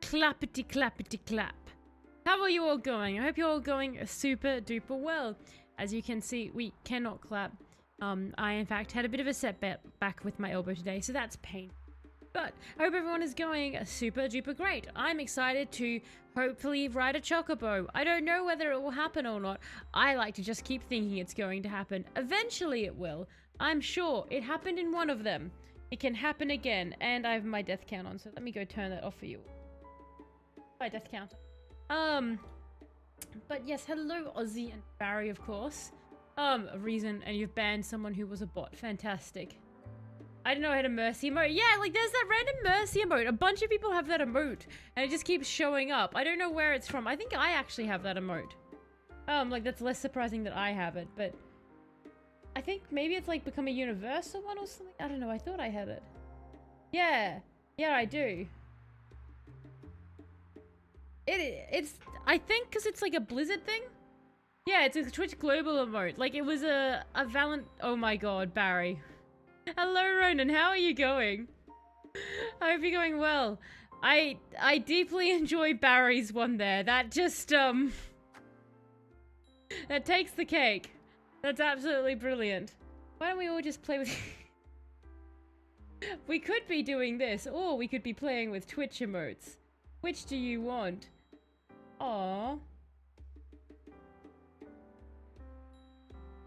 clappity clappity clap. How are you all going? I hope you're all going super duper well. As you can see, we cannot clap. I in fact had a bit of a setback with my elbow today, so that's pain. But I hope everyone is going super duper great. I'm excited to hopefully ride a chocobo. I don't know whether it will happen or not. I like to just keep thinking it's going to happen. Eventually it will. I'm sure. It happened in one of them. It can happen again. And I have my death count on, so let me go turn that off for you. My death count. But yes, hello Ozzy and Barry, of course. Reason, and you've banned someone who was a bot. Fantastic. I didn't know I had a mercy emote. Yeah, like there's that random mercy emote. A bunch of people have that emote, and it just keeps showing up. I don't know where it's from. I think I actually have that emote. Like that's less surprising that I have it, but I think maybe it's like become a universal one or something. I don't know. I thought I had it. Yeah, I do. It's I think because it's like a Blizzard thing. Yeah, it's a Twitch global emote. Like it was a oh my god, Barry. Hello Ronan, how are you going? I hope you're going well. I deeply enjoy Barry's one there. That just that takes the cake. That's absolutely brilliant. Why don't we all just play with We could be doing this, or we could be playing with Twitch emotes. Which do you want? Aww.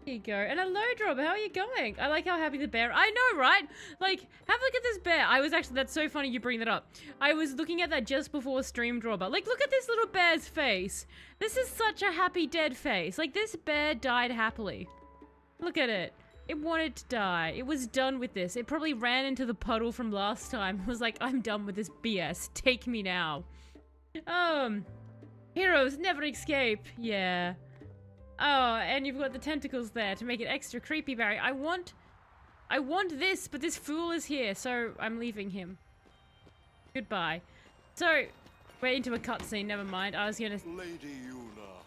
Here you go. And hello, Drob. How are you going? I like how happy the bear. I know, right? Like, have a look at this bear. I was actually, that's so funny you bring that up. I was looking at that just before stream dropper. Like, look at this little bear's face. This is such a happy dead face. Like, this bear died happily. Look at it. It wanted to die. It was done with this. It probably ran into the puddle from last time. It was like, I'm done with this BS. Take me now. Heroes never escape. Yeah. Oh, and you've got the tentacles there to make it extra creepy, Barry. I want this, but this fool is here, so I'm leaving him. Goodbye. So, we're into a cutscene, never mind. I was gonna... Lady Yuna,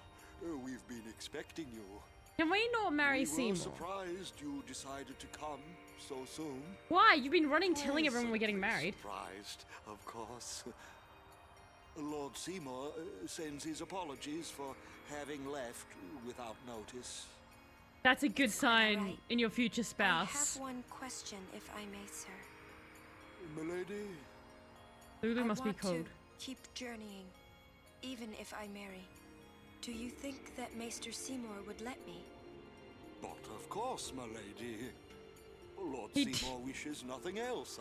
we've been expecting you. Can we not marry Seymour? We were surprised you decided to come so soon. Why? You've been running telling everyone we're getting married. Surprised, of course. Lord Seymour sends his apologies for having left without notice. That's a good sign in your future spouse. I have one question, if I may, sir. Milady? Lulu must be cold. I want to keep journeying, even if I marry. Do you think that Maester Seymour would let me? But of course, my lady. Lord Seymour wishes nothing else,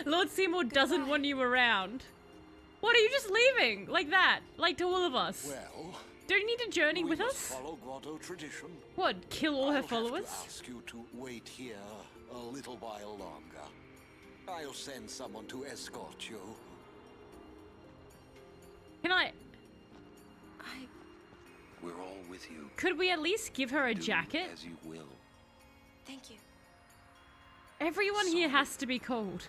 Lord Seymour doesn't want you around. What, are you just leaving? Like that? Like to all of us? Well... Don't you need to journey with us? Follow Grotto tradition. What, kill all her followers? I'll have to ask you to wait here a little while longer. I'll send someone to escort you. Can I... We're all with you. Could we at least give her a jacket? As you will. Thank you. Everyone here has to be cold.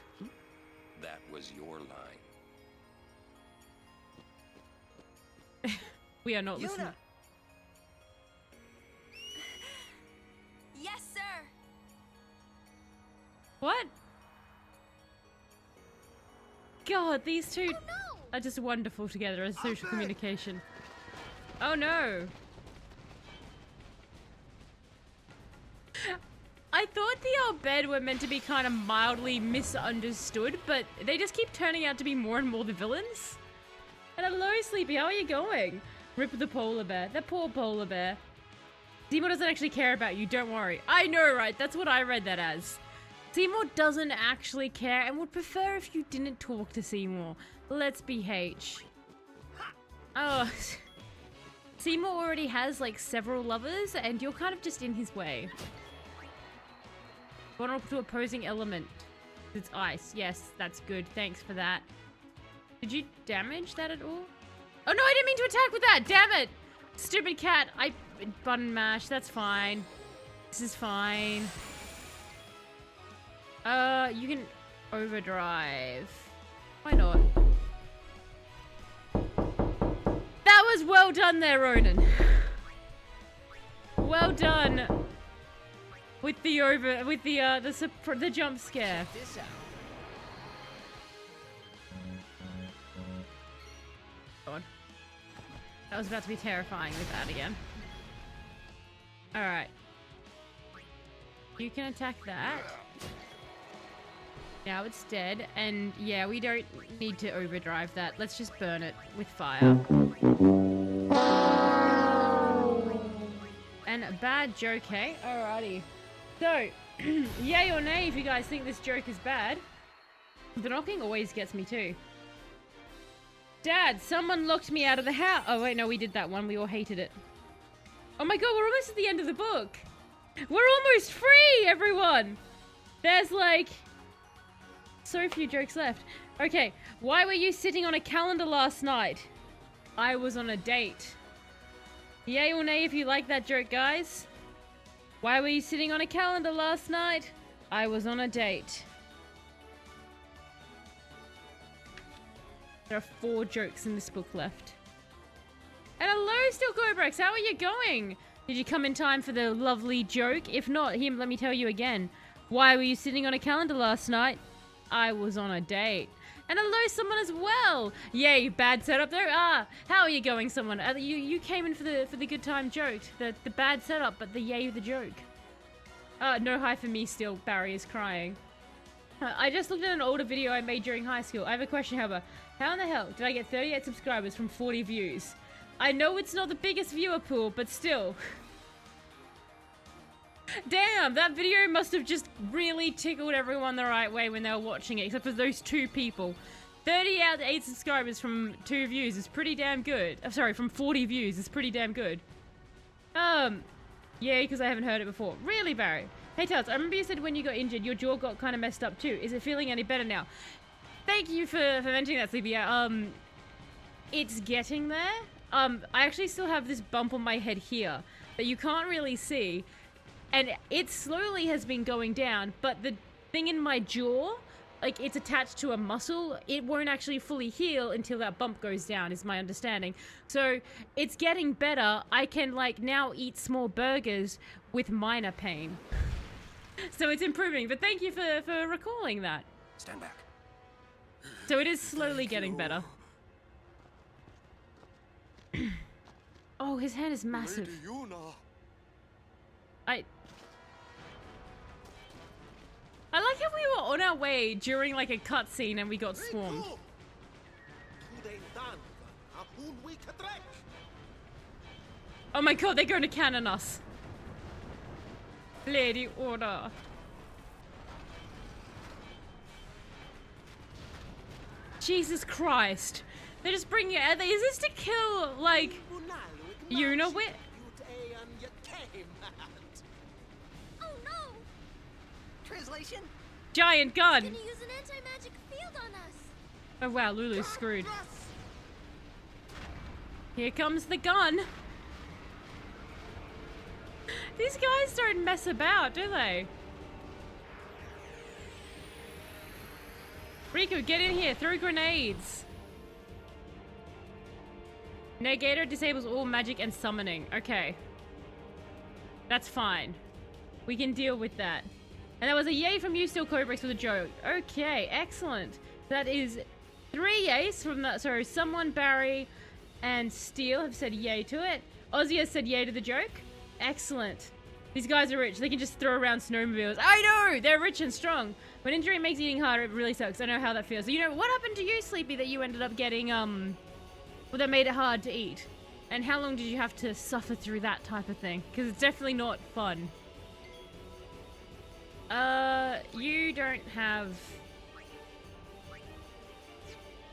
That was your line. We are not listening. Yes, sir. What? God, these two are just wonderful together as social communication. Oh no. I thought the bed were meant to be kind of mildly misunderstood, but they just keep turning out to be more and more the villains. And hello, Sleepy, how are you going? Rip the polar bear. That poor polar bear. Seymour doesn't actually care about you, don't worry. I know, right? That's what I read that as. Seymour doesn't actually care and would prefer if you didn't talk to Seymour. Let's be H. Oh. Seymour already has, like, several lovers, and you're kind of just in his way. Vulnerable to opposing element. It's ice. Yes, that's good. Thanks for that. Did you damage that at all? Oh no, I didn't mean to attack with that! Damn it! Stupid cat. I button mash. That's fine. This is fine. You can overdrive. Why not? That was well done there, Ronan. Well done. With the jump scare. That was about to be terrifying with that again. Alright. You can attack that. Now it's dead. And yeah, we don't need to overdrive that. Let's just burn it with fire. And a bad joke, hey? Alrighty. So, yay or nay if you guys think this joke is bad. The knocking always gets me too. Dad, someone locked me out of the house. Oh wait, no, we did that one. We all hated it. Oh my god, we're almost at the end of the book. We're almost free, everyone. There's like so few jokes left. Okay, why were you sitting on a calendar last night? I was on a date. Yay or nay if you like that joke, guys. Why were you sitting on a calendar last night? I was on a date. There are 4 jokes in this book left. And hello, Steel Cobrex, how are you going? Did you come in time for the lovely joke? If not, here, let me tell you again. Why were you sitting on a calendar last night? I was on a date. And hello, someone as well. Yay, bad setup there. Ah, how are you going, someone? You came in for the good time joke. The bad setup, but the yay the joke. No hi for me still. Barry is crying. I just looked at an older video I made during high school. I have a question, however. How in the hell did I get 38 subscribers from 40 views? I know it's not the biggest viewer pool, but still. Damn, that video must have just really tickled everyone the right way when they were watching it, except for those 2 people. 38 subscribers from 2 views is pretty damn good. I'm sorry, from 40 views is pretty damn good. Yeah, because I haven't heard it before. Really, Barry? Hey, Tuts, I remember you said when you got injured, your jaw got kind of messed up too. Is it feeling any better now? Thank you for mentioning that, Sleepy. It's getting there. I actually still have this bump on my head here that you can't really see. And it slowly has been going down, but the thing in my jaw, like it's attached to a muscle, it won't actually fully heal until that bump goes down, is my understanding. So it's getting better. I can like now eat small burgers with minor pain. So it's improving, but thank you for recalling that. Stand back. So it is slowly getting better. Oh, his hand is massive. Lady Yuna. I like how we were on our way during like a cutscene and we got swarmed. Oh my god, they're going to cannon us. Lady Order. Jesus Christ. They're just bringing it. Is this to kill, like, Yuna with? Oh no! Translation? Giant gun. Gonna use an anti-magic field on us. Oh wow, Lulu's screwed. Here comes the gun. These guys don't mess about, do they? Riku, get in here. Throw grenades. Negator disables all magic and summoning. Okay. That's fine. We can deal with that. And that was a yay from you, Steel Cobrex, for the joke. Okay, excellent. That is 3 yays from that. So someone, Barry, and Steel have said yay to it. Ozzy has said yay to the joke. Excellent. These guys are rich. They can just throw around snowmobiles. I know! They're rich and strong. When injury makes eating harder, it really sucks. I know how that feels. So, you know, what happened to you, Sleepy, that you ended up getting, well, that made it hard to eat? And how long did you have to suffer through that type of thing? Because it's definitely not fun. You don't have...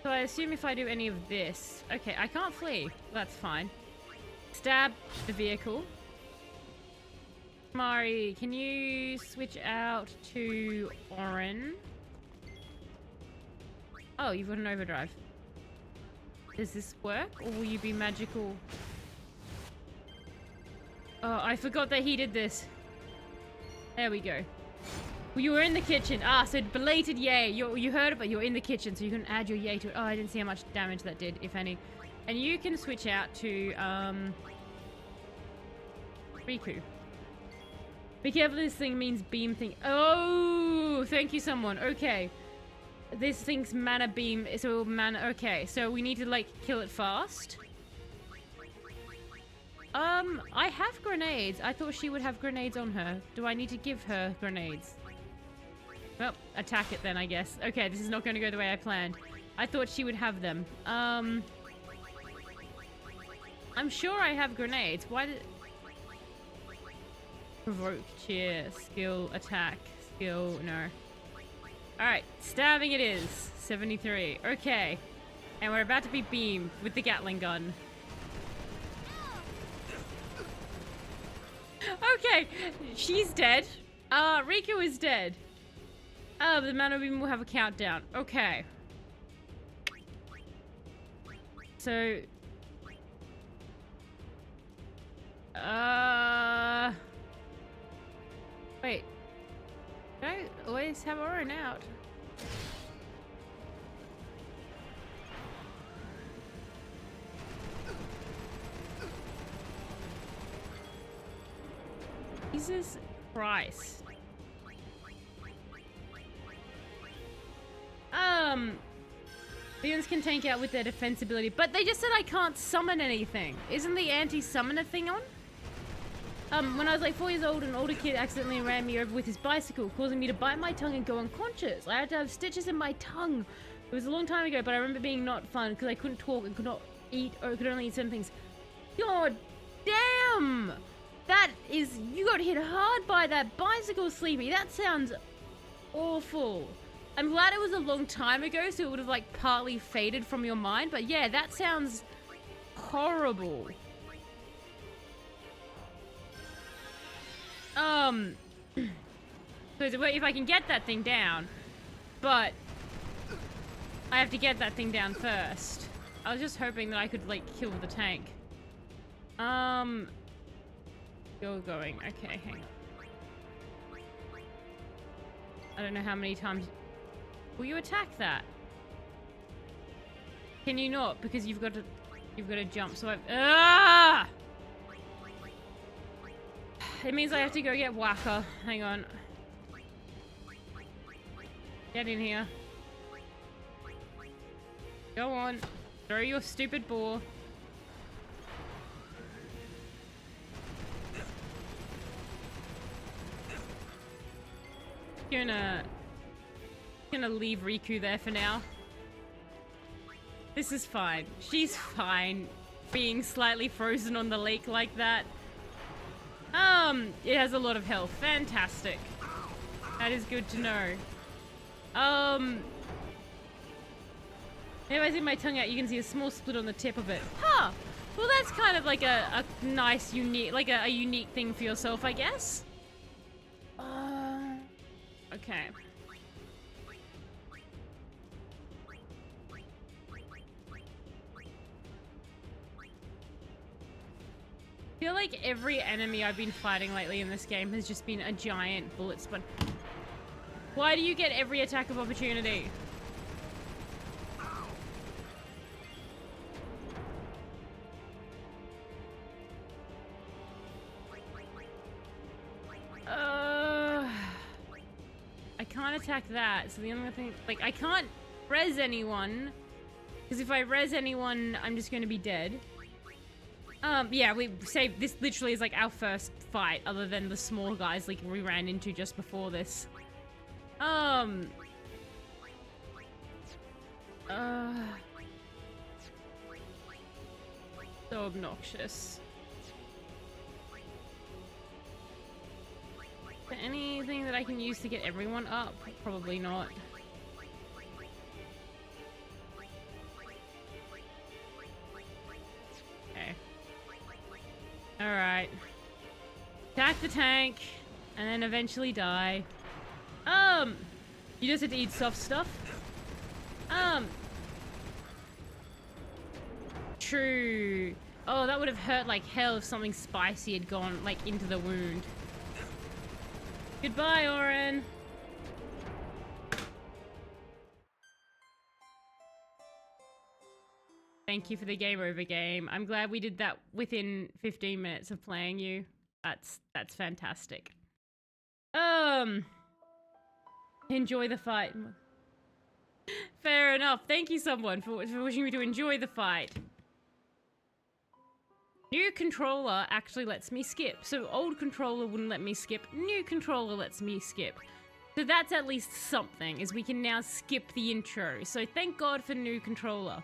So I assume if I do any of this... Okay, I can't flee. That's fine. Stab the vehicle. Mari, can you switch out to Oren? Oh, you've got an overdrive. Does this work, or will you be magical? Oh, I forgot that he did this. There we go. Well, you were in the kitchen. Ah, so belated yay. You heard it, but you're in the kitchen, so you can add your yay to it. Oh, I didn't see how much damage that did, if any. And you can switch out to, Riku. Be careful, this thing means beam thing. Oh, thank you, someone. Okay. This thing's mana beam, so mana. Okay, so we need to, like, kill it fast. I have grenades. I thought she would have grenades on her. Do I need to give her grenades? Well, attack it then, I guess. Okay, this is not going to go the way I planned. I thought she would have them. I'm sure I have grenades. Why did... Provoke, cheer, skill, attack, skill, no. Alright, stabbing it is. 73. Okay. And we're about to be beamed with the Gatling gun. Okay, she's dead. Riku is dead. Oh, the mana beam will have a countdown. Okay. So... Wait. Do I always have Orin out? Jesus Christ. Villains can tank out with their defense ability, but they just said I can't summon anything. Isn't the anti-summoner thing on? When I was like 4 years old, an older kid accidentally ran me over with his bicycle, causing me to bite my tongue and go unconscious. I had to have stitches in my tongue. It was a long time ago, but I remember being not fun because I couldn't talk and could not eat, or could only eat certain things. God damn! That is... You got hit hard by that bicycle, Sleepy. That sounds awful. I'm glad it was a long time ago, so it would have, like, partly faded from your mind. But yeah, that sounds horrible. So if I can get that thing down, but I have to get that thing down first. I was just hoping that I could, like, kill the tank. Still going. Okay, hang on. I don't know how many times... Will you attack that? Can you not? Because you've got to jump, so I've... Ah! It means I have to go get Waka. Hang on. Get in here. Go on. Throw your stupid ball. Gonna leave Riku there for now. This is fine. She's fine being slightly frozen on the lake like that. It has a lot of health. Fantastic. That is good to know. If I zip my tongue out, you can see a small split on the tip of it. Huh. Well, that's kind of like a nice, unique, like a unique thing for yourself, I guess. Okay. I feel like every enemy I've been fighting lately in this game has just been a giant bullet sponge. Why do you get every attack of opportunity? I can't attack that, so the only thing... Like, I can't res anyone, because if I res anyone, I'm just going to be dead. Yeah, we saved... This literally is, like, our first fight, other than the small guys, like, we ran into just before this. So obnoxious. Is there anything that I can use to get everyone up? Probably not. Okay. Alright. Attack the tank, and then eventually die. You just have to eat soft stuff? True. Oh, that would have hurt like hell if something spicy had gone, like, into the wound. Goodbye, Oren. Thank you for the game over game. I'm glad we did that within 15 minutes of playing you. That's fantastic. Enjoy the fight. Fair enough. Thank you, someone, for wishing me to enjoy the fight. New controller actually lets me skip. So old controller wouldn't let me skip. New controller lets me skip. So that's at least something, is we can now skip the intro. So thank God for new controller.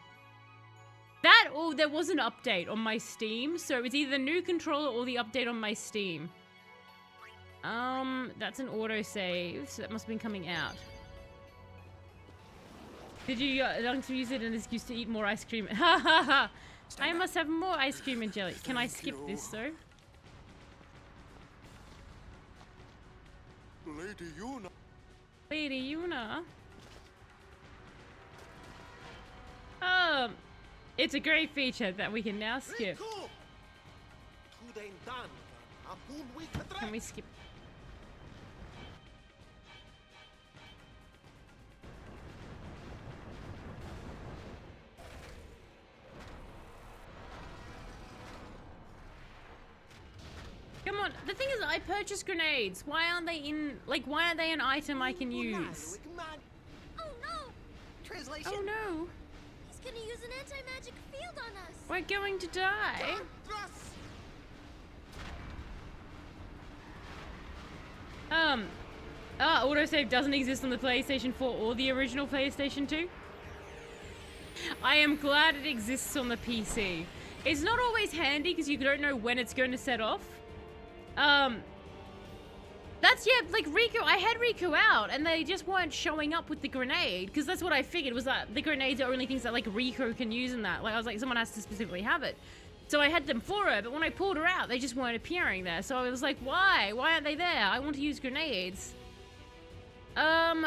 That, or there was an update on my Steam. So it's either the new controller or the update on my Steam. That's an autosave. So that must have been coming out. Did you use it as an excuse to eat more ice cream? Ha ha ha! I must have more ice cream and jelly. Can I skip this though? Lady Yuna. Lady Yuna? It's a great feature that we can now skip. Can we skip? Come on, the thing is I purchased grenades. Why aren't they in, like, why aren't they an item I can use? Oh no! Translation? Oh no, He's gonna use an anti-magic field on us! we're going to die. Autosave doesn't exist on the PlayStation 4 or the original PlayStation 2. I am glad it exists on the PC. It's not always handy because you don't know when it's going to set off. That's, yeah, like Riku, I had Riku out and they just weren't showing up with the grenade because that's what I figured was that the grenades are only things that like Riku can use in that. Like I was like, someone has to specifically have it. So I had them for her, but when I pulled her out, they just weren't appearing there. So I was like, why? Why aren't they there? I want to use grenades. So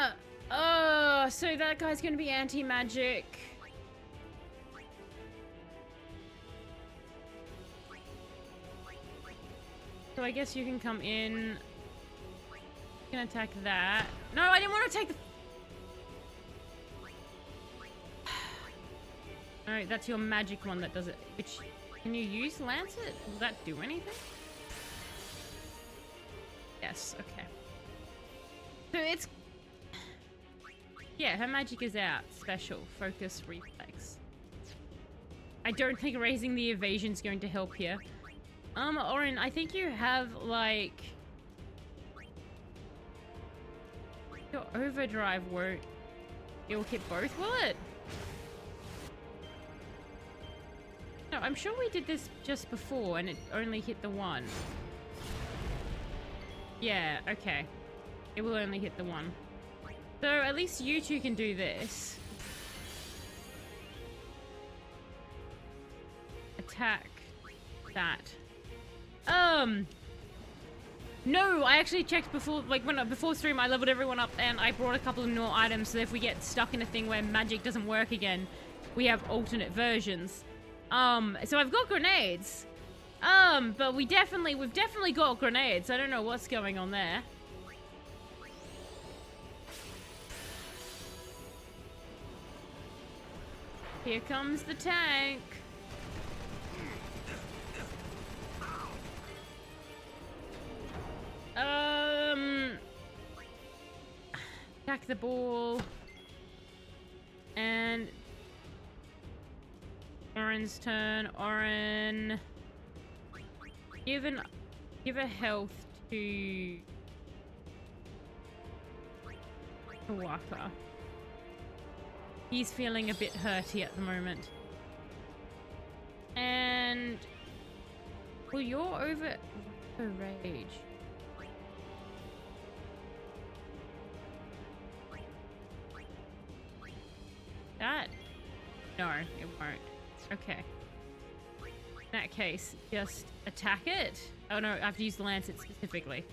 that guy's gonna be anti-magic. So I guess you can come in. You can attack that. No, I didn't want to take the... Alright, that's your magic one that does it. Which, can you use Lancet? Will that do anything? Yes, okay. So it's... Yeah, her magic is out. Special. Focus, reflex. I don't think raising the evasion's going to help here. Orin, I think you have, like... Your overdrive won't... It'll hit both, will it? No, I'm sure we did this just before and it only hit the one. Yeah, okay. It will only hit the one. So at least you two can do this. Attack that. No, I actually checked before, like before stream I leveled everyone up and I brought a couple of new items so if we get stuck in a thing where magic doesn't work again, we have alternate versions. So I've got grenades. But we've definitely got grenades. I don't know what's going on there. Here comes the tank. Attack the ball. And Orin's turn. Orin, give a health to Waka. He's feeling a bit hurty at the moment. And well, you're over rage. That? No, it won't. Okay. In that case, just attack it. Oh no, I have to use the Lancet specifically.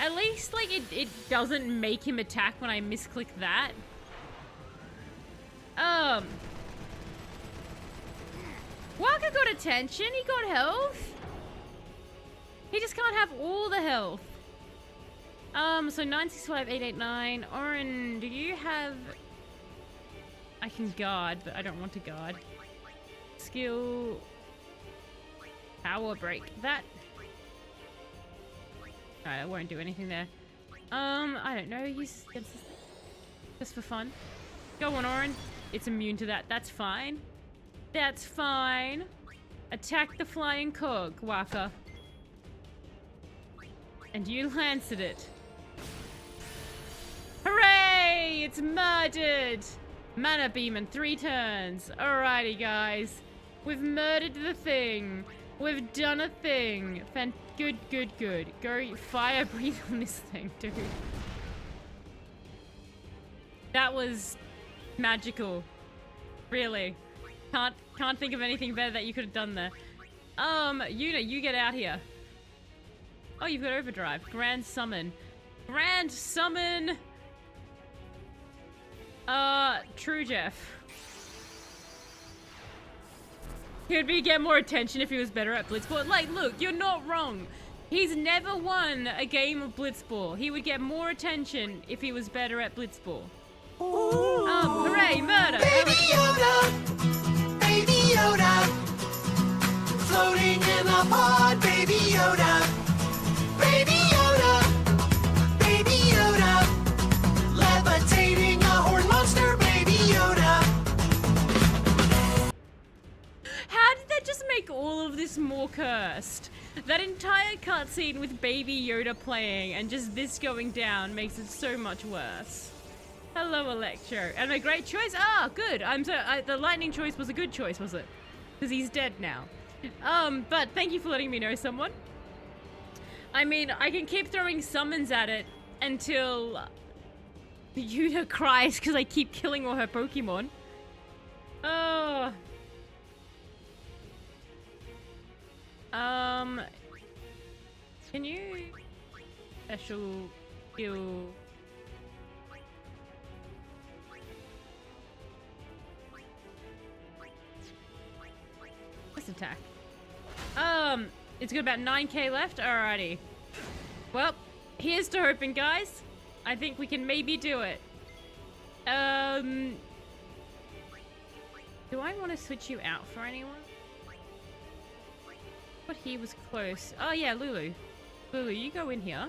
At least, like, it doesn't make him attack when I misclick that. Waka got attention, he got health. He just can't have all the health. So 965, 889. Orin, do you have... I can guard, but I don't want to guard. Skill... Power break. That... Alright, I won't do anything there. I don't know. Use just for fun. Go on, Orin. It's immune to that. That's fine. That's fine. Attack the flying cog, Waka. And you lanced it. Hooray! It's murdered! Mana beam in 3 turns. Alrighty, guys. We've murdered the thing. We've done a thing. Good, good, good. Go fire breathe on this thing, dude. That was magical. Really. Can't think of anything better that you could have done there. Yuna, you get out here. Oh, you've got overdrive. Grand summon. Grand summon! True Jeff. He'd be get more attention if he was better at Blitzball. Like, look, you're not wrong. He's never won a game of Blitzball. He would get more attention if he was better at Blitzball. Hooray, murder! Baby Yoda! Baby Yoda! Floating in the pod, Baby Yoda! Baby Yoda! Baby Yoda! Levitating a horn monster, Baby Yoda! How did that just make all of this more cursed? That entire cutscene with Baby Yoda playing and just this going down makes it so much worse. Hello, Electro. And a great choice? Ah, good. The lightning choice was a good choice, was it? Because he's dead now. But thank you for letting me know, someone. I mean, I can keep throwing summons at it until Yuta cries because I keep killing all her Pokemon. Oh. Can you special kill? Let's attack. It's got about 9k left. Alrighty. Well, here's to hoping, guys. I think we can maybe do it. Do I want to switch you out for anyone? But he was close. Oh yeah, Lulu. Lulu, you go in here.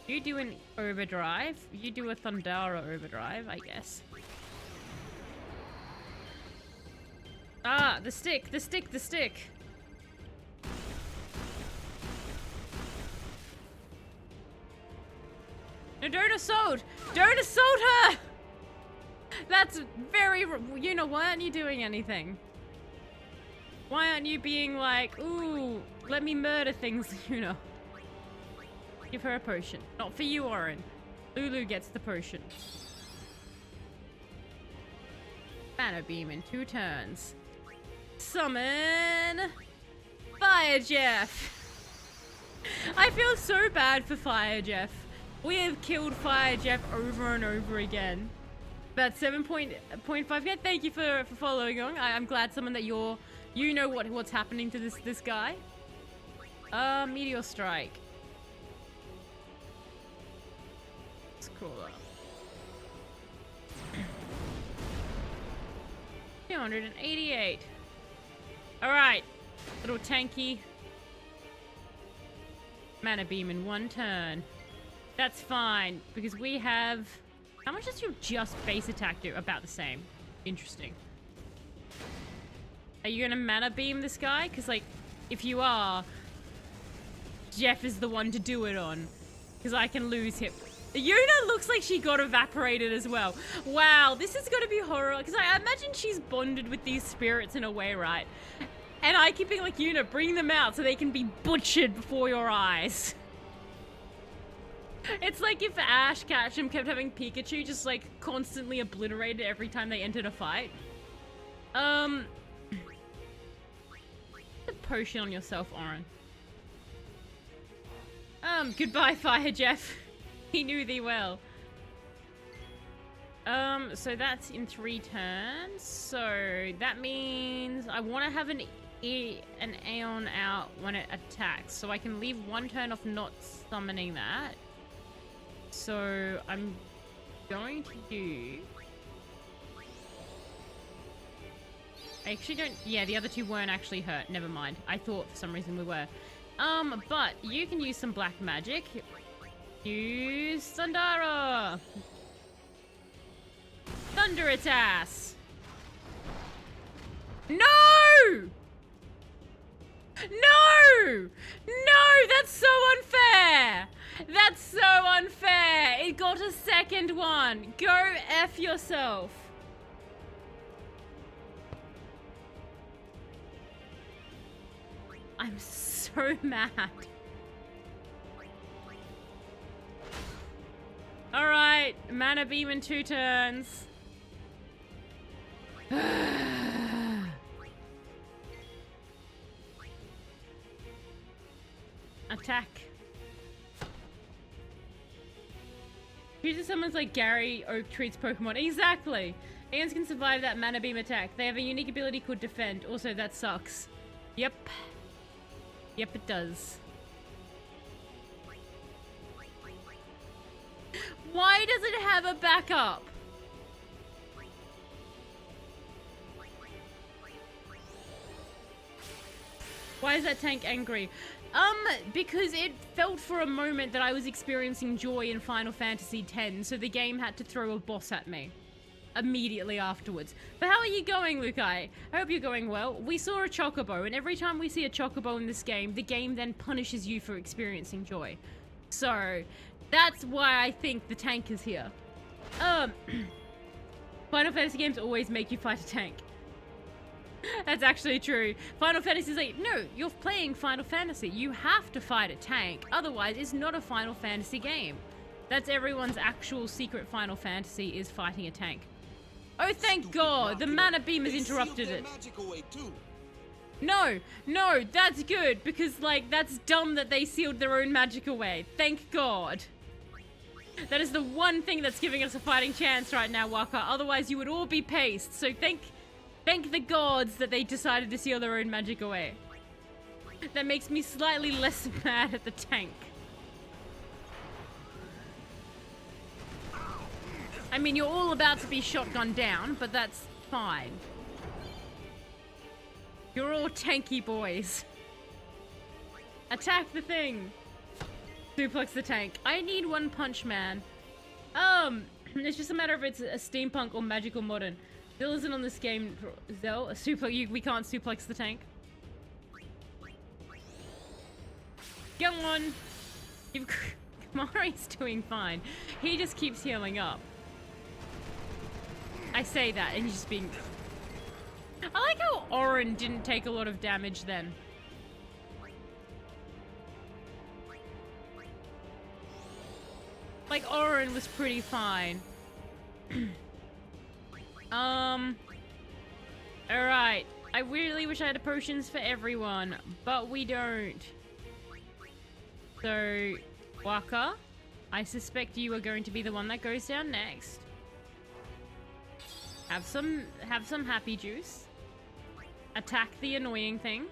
You do an overdrive. You do a Thundara overdrive, I guess. Ah, the stick, the stick, the stick. No, don't assault! Don't assault her! That's very... You know, why aren't you doing anything? Why aren't you being like, ooh, let me murder things, you know? Give her a potion. Not for you, Orin. Lulu gets the potion. Mana beam in 2 turns. Summon... Fire Jeff! I feel so bad for Fire Jeff. We have killed Fire Jeff over and over again. But 7.5k, thank you for following on. I'm glad someone that you know what's happening to this guy. Meteor Strike. Scroll up. 288. Alright. Little tanky. Mana beam in 1 turn. That's fine, because we have... How much does your just base attack do? About the same. Interesting. Are you gonna mana beam this guy? Because, like, if you are, Jeff is the one to do it on. Because I can lose him. Yuna looks like she got evaporated as well. Wow, this is gonna be horror. Because I imagine she's bonded with these spirits in a way, right? And I keep being like, Yuna, bring them out so they can be butchered before your eyes. It's like if Ash Ketchum kept having Pikachu just like constantly obliterated every time they entered a fight. The potion on yourself, Oren. Goodbye, Fire Jeff. He knew thee well. So that's in 3 turns. So that means I want to have an Aeon out when it attacks. So I can leave 1 turn off not summoning that. So I'm going to do... I actually don't... Yeah, the other 2 weren't actually hurt. Never mind. I thought for some reason we were. But you can use some black magic. Use Thundara! Thunder its ass! No! No! No! That's so unfair! That's so unfair! It got a second one. Go F yourself. I'm so mad. Alright, mana beam in 2 turns. Attack. Usually someone's like Gary Oak treats Pokemon. Exactly. Aliens can survive that mana beam attack. They have a unique ability called Defend. Also, that sucks. Yep. Yep, it does. Why does it have a backup? Why is that tank angry? Because it felt for a moment that I was experiencing joy in Final Fantasy X, so the game had to throw a boss at me immediately afterwards. But how are you going, Lukai? I hope you're going well. We saw a Chocobo, and every time we see a Chocobo in this game, the game then punishes you for experiencing joy. So, that's why I think the tank is here. Final Fantasy games always make you fight a tank. That's actually true. Final Fantasy is like, no, you're playing Final Fantasy. You have to fight a tank. Otherwise, it's not a Final Fantasy game. That's everyone's actual secret Final Fantasy is fighting a tank. Oh, thank God. The mana beam has interrupted it. No, no, that's good. Because, like, that's dumb that they sealed their own magic away. Thank God. That is the one thing that's giving us a fighting chance right now, Waka. Otherwise, you would all be paced. So thank the gods that they decided to seal their own magic away. That makes me slightly less mad at the tank. I mean, you're all about to be shotgunned down, but that's fine. You're all tanky boys. Attack the thing. Suplex the tank. I need One Punch Man. It's just a matter of it's a steampunk or magical modern. Still isn't on this game, Zell. We can't suplex the tank. Go on. Mari's doing fine. He just keeps healing up. I say that and he's just being... I like how Orin didn't take a lot of damage then. Like, Orin was pretty fine. Alright. I really wish I had potions for everyone, but we don't. So, Waka, I suspect you are going to be the one that goes down next. Have some happy juice. Attack the annoying thing.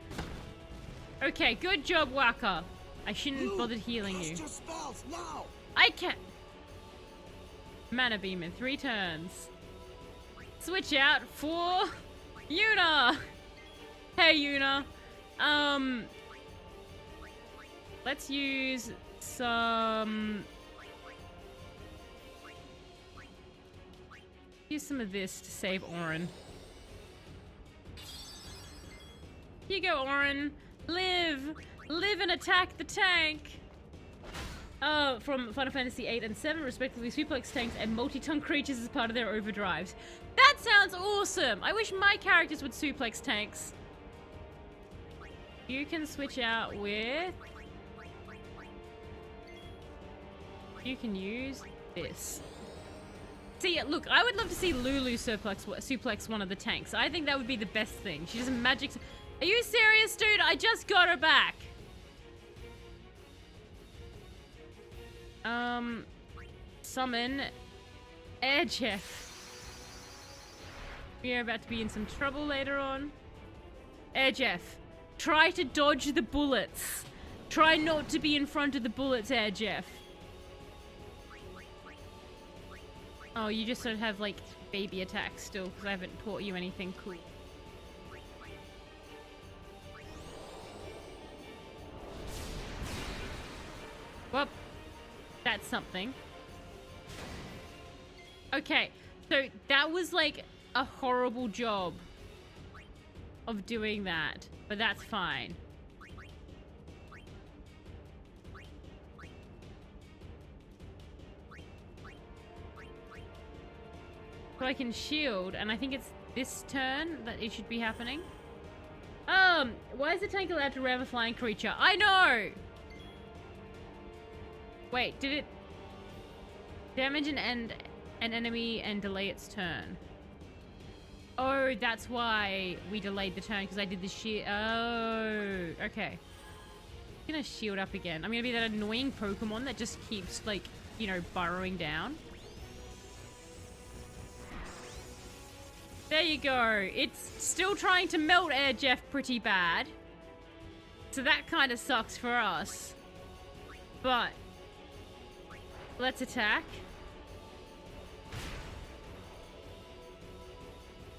Okay, good job, Waka. I shouldn't have bothered healing you. I can't. Mana beam in 3 turns. Switch out for Yuna. Hey, Yuna. Let's use some... Use some of this to save Orin. Here you go, Orin. Live! Live and attack the tank! From Final Fantasy 8 and 7, respectively, suplex tanks and multi-ton creatures as part of their overdrives. That sounds awesome! I wish my characters would suplex tanks. You can switch out with... You can use this. See, look, I would love to see Lulu suplex one of the tanks. I think that would be the best thing. She doesn't magic... Are you serious, dude? I just got her back. Summon Air Jeff. We are about to be in some trouble later on. Air Jeff, try to dodge the bullets. Try not to be in front of the bullets, Air Jeff. Oh, you just sort of have, like, baby attacks still, because I haven't taught you anything cool. Well, that's something. Okay, so that was, like, a horrible job. of doing that, but that's fine. So I can shield, and I think it's this turn that it should be happening. Why is the tank allowed to ram a flying creature? I know! Wait, did it damage an enemy and delay its turn? Oh, that's why we delayed the turn, because I did the shield. Oh, okay. I'm gonna shield up again. I'm gonna be that annoying Pokemon that just keeps, like, you know, burrowing down. There you go. It's still trying to melt Air Jeff pretty bad. So that kind of sucks for us. But let's attack.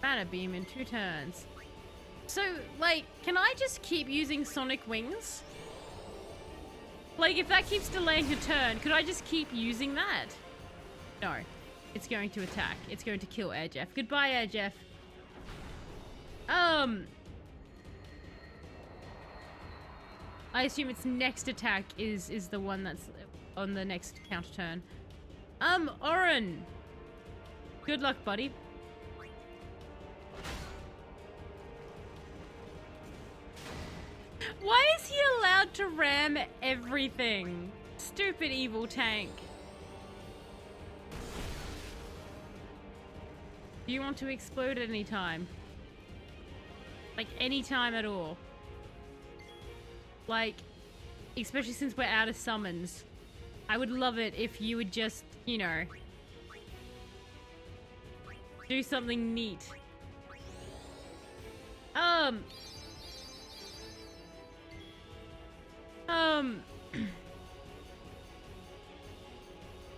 Mana Beam in 2 turns. So, like, can I just keep using Sonic Wings? Like, if that keeps delaying a turn, could I just keep using that? No. It's going to attack. It's going to kill Air Jeff. Goodbye, Air Jeff. I assume its next attack is the one that's on the next counter turn. Oren. Good luck, buddy. Why is he allowed to ram everything? Stupid evil tank. Do you want to explode at any time? Like, any time at all? Like, especially since we're out of summons. I would love it if you would just, you know, do something neat.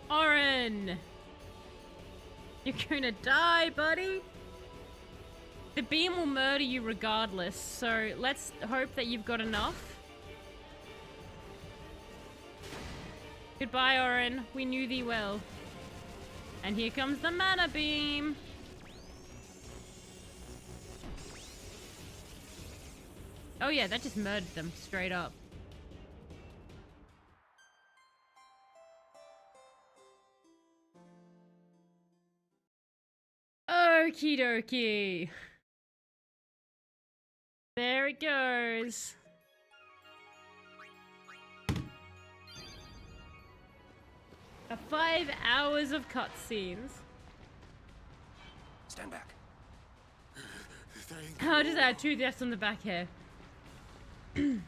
Oren! You're gonna die, buddy! The beam will murder you regardless, so let's hope that you've got enough. Goodbye, Oren. We knew thee well. And here comes the mana beam! Oh yeah, that just murdered them straight up. Okie dokie. There it goes. A 5 hours of cutscenes. Stand back. Thank How you. does that 2 deaths on the back here? Lady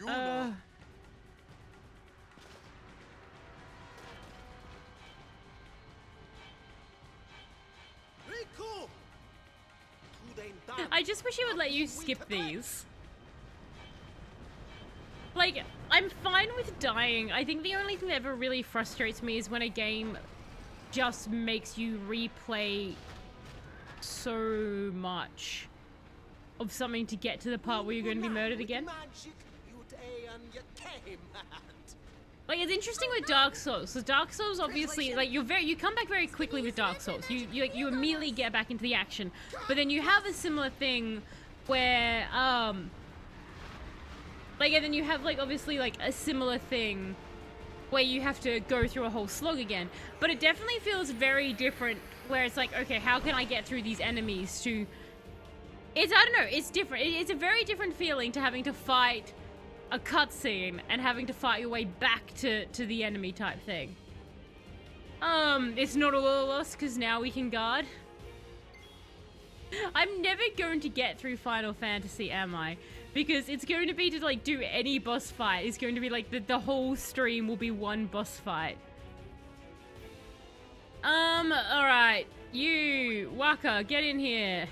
Yuna. I just wish it would let you skip these. Like, I'm fine with dying. I think the only thing that ever really frustrates me is when a game just makes you replay so much of something to get to the part where you're going to be murdered again. Like, it's interesting with Dark Souls. So Dark Souls, obviously, like, you come back very quickly with Dark Souls. You immediately get back into the action. But then you have a similar thing where, like, and then you have, like, obviously, like, a similar thing where you have to go through a whole slog again. But it definitely feels very different, where it's like, okay, how can I get through these enemies to... I don't know, it's different. It's a very different feeling to having to fight a cutscene and having to fight your way back to the enemy type thing. It's not all lost because now we can guard. I'm never going to get through Final Fantasy, am I? Because it's going to be to, like, do any boss fight. It's going to be, like, the whole stream will be one boss fight. Alright. You, Waka, get in here.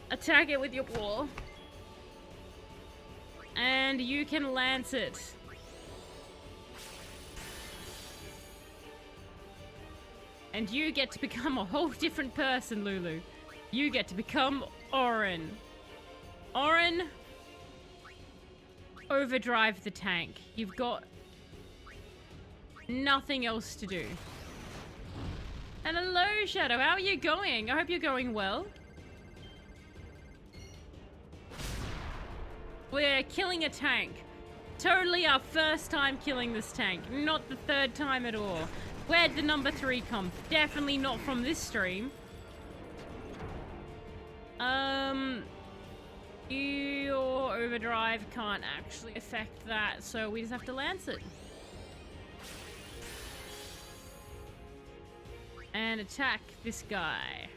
Attack it with your paw. And you can lance it. And you get to become a whole different person, Lulu. You get to become Oren. Oren, overdrive the tank. You've got nothing else to do. And hello, Shadow. How are you going? I hope you're going well. We're killing a tank. Totally our first time killing this tank. Not the third time at all. Where'd the number 3 come? Definitely not from this stream. Your overdrive can't actually affect that, so we just have to lance it. And attack this guy.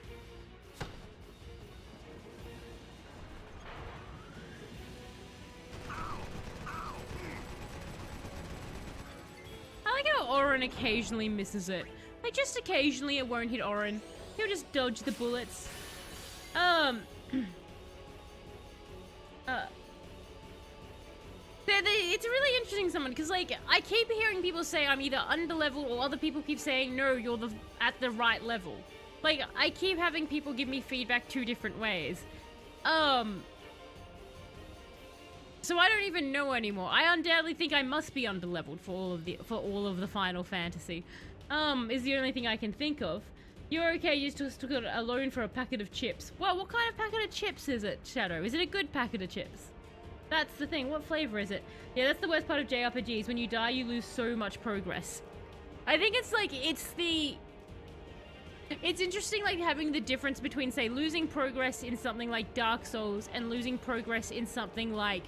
I like how Orin occasionally misses it. Like, just occasionally it won't hit Orin. He'll just dodge the bullets. It's a really interesting someone, because, like, I keep hearing people say I'm either underleveled, or other people keep saying, no, you're at the right level. Like, I keep having people give me feedback 2 different ways. So I don't even know anymore. I undoubtedly think I must be underleveled for all of the Final Fantasy. Is the only thing I can think of. You're okay, you just took it alone for a packet of chips. Well, what kind of packet of chips is it, Shadow? Is it a good packet of chips? That's the thing. What flavor is it? Yeah, that's the worst part of JRPGs. When you die, you lose so much progress. I think it's like, it's interesting, like, having the difference between, say, losing progress in something like Dark Souls and losing progress in something like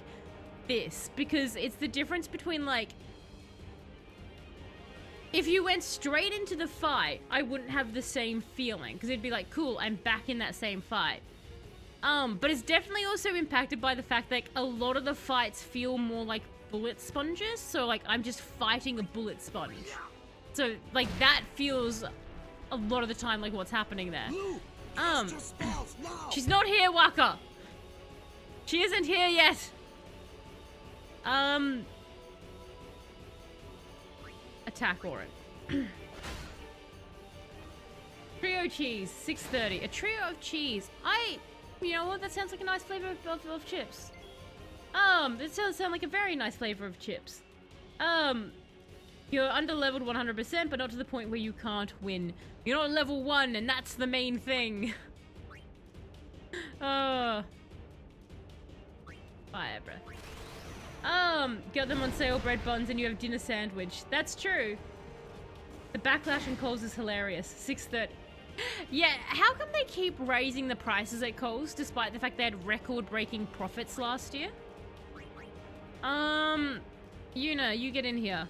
this. Because it's the difference between, like, if you went straight into the fight, I wouldn't have the same feeling. Because it'd be like, cool, I'm back in that same fight. But it's definitely also impacted by the fact that, like, a lot of the fights feel more like bullet sponges. So, like, I'm just fighting a bullet sponge. So, like, that feels a lot of the time like what's happening there. She's not here, Waka. She isn't here yet. Attack Orin. Trio cheese, 6:30. A trio of cheese. You know what? That sounds like a nice flavor of chips. That sounds like a very nice flavor of chips. You're underleveled 100%, but not to the point where you can't win. You're not level 1, and that's the main thing. Fire breath. Get them on sale, bread buns, and you have dinner sandwich. That's true. The backlash in Coles is hilarious. 6:30. Yeah, how come they keep raising the prices at Coles despite the fact they had record-breaking profits last year? Yuna, you get in here.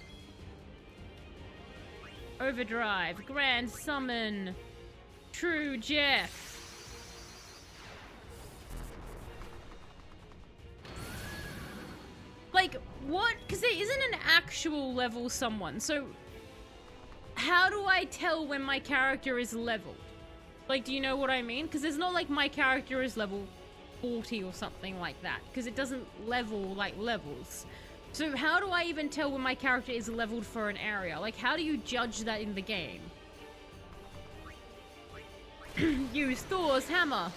Overdrive, Grand Summon, True Jeff. Like, what? Because there isn't an actual level someone, so how do I tell when my character is leveled? Like, do you know what I mean? Because it's not like my character is level 40 or something like that, because it doesn't level like levels. So how do I even tell when my character is leveled for an area? Like, how do you judge that in the game? Use Thor's hammer.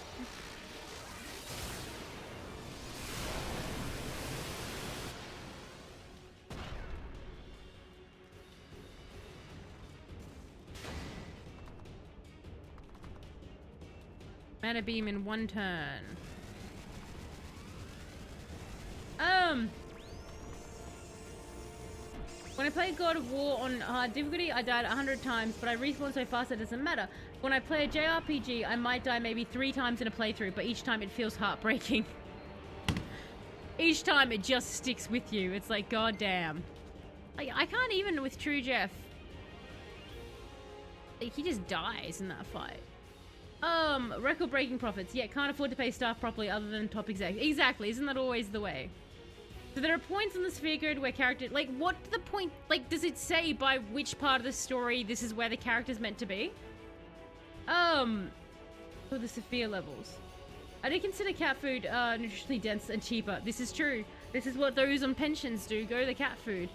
Mana beam in 1 turn. When I played God of War on hard difficulty, I died 100 times, but I respawn so fast it doesn't matter. When I play a JRPG, I might die maybe 3 times in a playthrough, but each time it feels heartbreaking. Each time it just sticks with you. It's like, goddamn. Like, I can't even with True Jeff. Like, he just dies in that fight. Record-breaking profits. Yeah, can't afford to pay staff properly other than top exec. Exactly, isn't that always the way? So there are points on the sphere grid where character... Like, what's the point? Like, does it say by which part of the story this is where the character's meant to be? For the Sophia levels. I do consider cat food nutritionally dense and cheaper. This is true. This is what those on pensions do. Go to the cat food.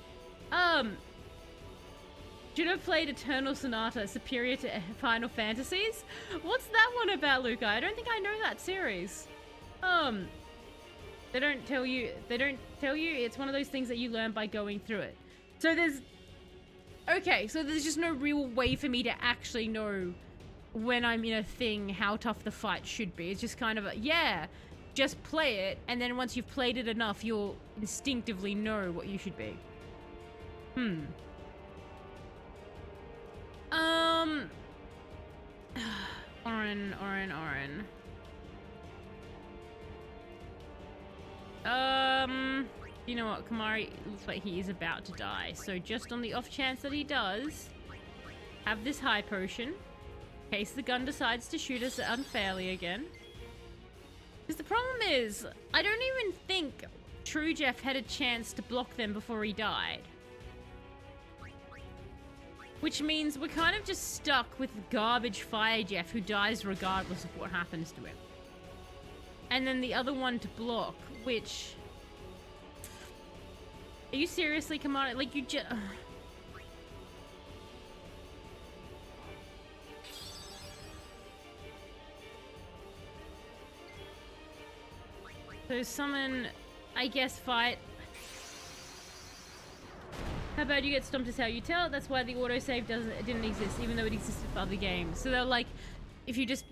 Should have played Eternal Sonata, superior to Final Fantasies? What's that one about, Luca? I don't think I know that series. They don't tell you, it's one of those things that you learn by going through it. So Okay, so there's just no real way for me to actually know when I'm in a thing how tough the fight should be. It's just kind of a, yeah, just play it, and then once you've played it enough, you'll instinctively know what you should be. Orin. You know what? Kamari looks like he is about to die. So just on the off chance that he does, have this high potion. In case the gun decides to shoot us unfairly again. Because the problem is, I don't even think True Jeff had a chance to block them before he died. Which means we're kind of just stuck with garbage Fire Jeff who dies regardless of what happens to him. And then the other one to block, which... Are you seriously, come on, like you just... So summon, I guess, fight. How about you get stomped is how you tell? That's why the autosave didn't exist, even though it existed for other games. So they're like, if you just...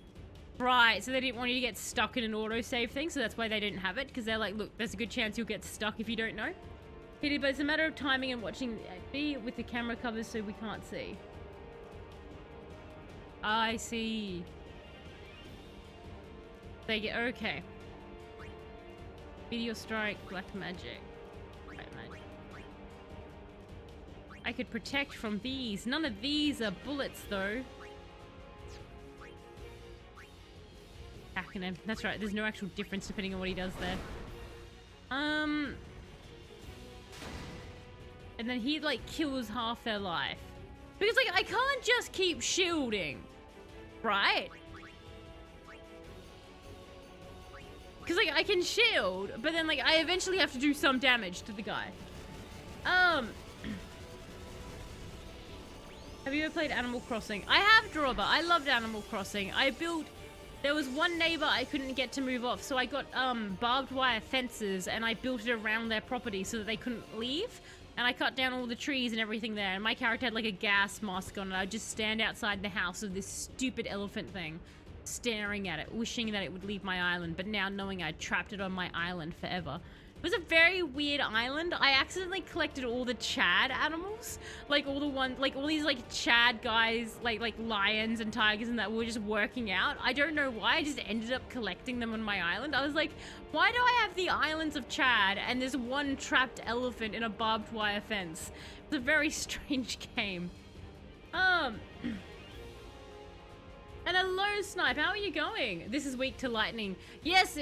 Right, so they didn't want you to get stuck in an autosave thing, so that's why they didn't have it, because they're like, look, there's a good chance you'll get stuck if you don't know. But it's a matter of timing and watching be with the camera covers so we can't see. I see. They get, okay. Meteor strike, black magic. White magic. I could protect from these. None of these are bullets though. Hacking him. That's right, there's no actual difference depending on what he does there. And then he like kills half their life. Because like I can't just keep shielding. Right? Because like I can shield, but then like I eventually have to do some damage to the guy. Have you ever played Animal Crossing? I have, Drawber. I loved Animal Crossing. There was one neighbor I couldn't get to move off, so I got barbed wire fences and I built it around their property so that they couldn't leave. And I cut down all the trees and everything there. And my character had like a gas mask on, and I'd just stand outside the house of this stupid elephant thing, staring at it, wishing that it would leave my island, but now knowing I'd trapped it on my island forever. It was a very weird island. I accidentally collected all the Chad animals. Like all these like Chad guys, like lions and tigers and that were just working out. I don't know why, I just ended up collecting them on my island. I was like, why do I have the islands of Chad and there's one trapped elephant in a barbed wire fence? It's a very strange game. And hello, Snipe. How are you going? This is weak to lightning. Yes,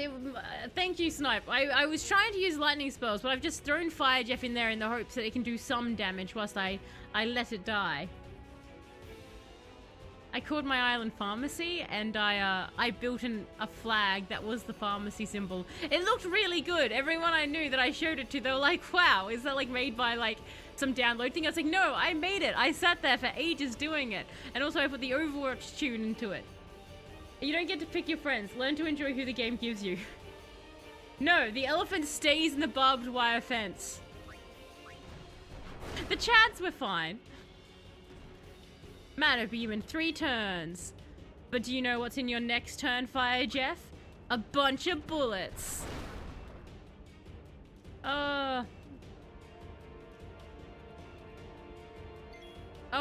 thank you, Snipe. I was trying to use lightning spells, but I've just thrown Fire Jeff in there in the hopes that it can do some damage whilst I let it die. I called my island pharmacy, and I built a flag that was the pharmacy symbol. It looked really good. Everyone I knew that I showed it to, they were like, wow, is that like made by like some download thing? I was like, no, I made it. I sat there for ages doing it. And also I put the Overwatch tune into it. You don't get to pick your friends. Learn to enjoy who the game gives you. No, the elephant stays in the barbed wire fence. The Chads were fine. Mana beam in 3 turns. But do you know what's in your next turn, Fire Jeff? A bunch of bullets. Oh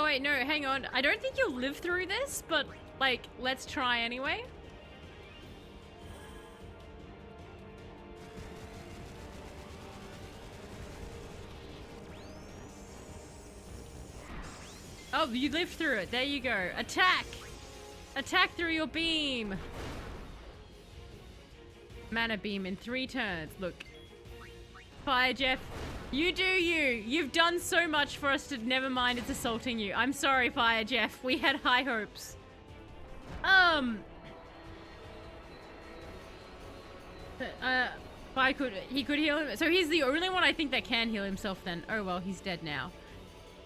wait, no, hang on. I don't think you'll live through this, but like, let's try anyway. Oh, you lived through it. There you go. Attack! Attack through your beam! Mana beam in 3 turns. Look. Fire Jeff, you do you. You've done so much for us to never mind it's assaulting you. I'm sorry, Fire Jeff. We had high hopes. He could heal him. So he's the only one I think that can heal himself then. Oh well, he's dead now.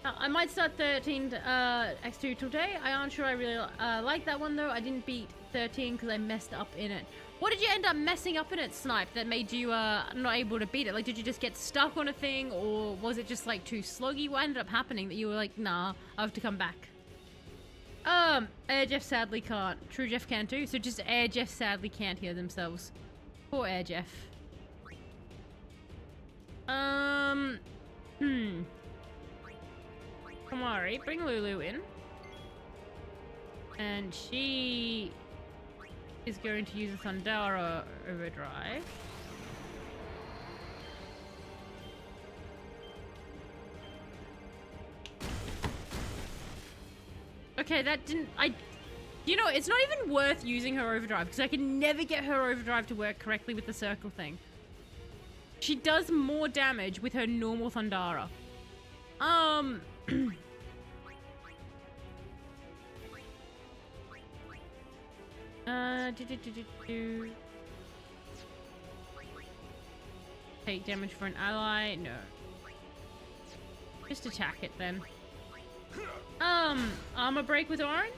I might start 13 X2 today. I aren't sure I really like that one though. I didn't beat 13 because I messed up in it. What did you end up messing up in it, Snipe, that made you not able to beat it? Like, did you just get stuck on a thing, or was it just like too sluggy? What ended up happening that you were like, nah, I have to come back? Air Jeff sadly can't. True Jeff can too, so just Air Jeff sadly can't hear themselves. Poor Air Jeff. Kamari, bring Lulu in. And she is going to use a Thundara Overdrive. Okay, that didn't... You know, it's not even worth using her Overdrive, because I can never get her Overdrive to work correctly with the circle thing. She does more damage with her normal Thundara. Take damage for an ally? No. Just attack it then. Armor break with Orin?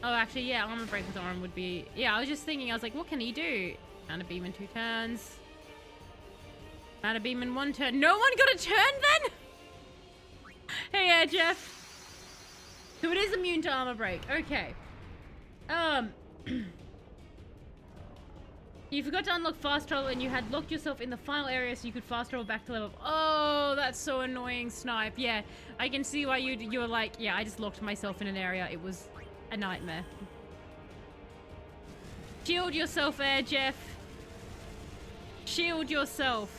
Oh, actually, yeah, armor break with Orin would be... Yeah, I was just thinking, I was like, what can he do? Mana beam in 2 turns. Mana beam in 1 turn. No one got a turn then? Hey, Air Jeff. So it is immune to armor break. Okay. You forgot to unlock fast travel and you had locked yourself in the final area so you could fast travel back to level. Oh, that's so annoying, Snipe. Yeah, I can see why you were like, yeah, I just locked myself in an area. It was a nightmare. Shield yourself, Air Jeff. Shield yourself.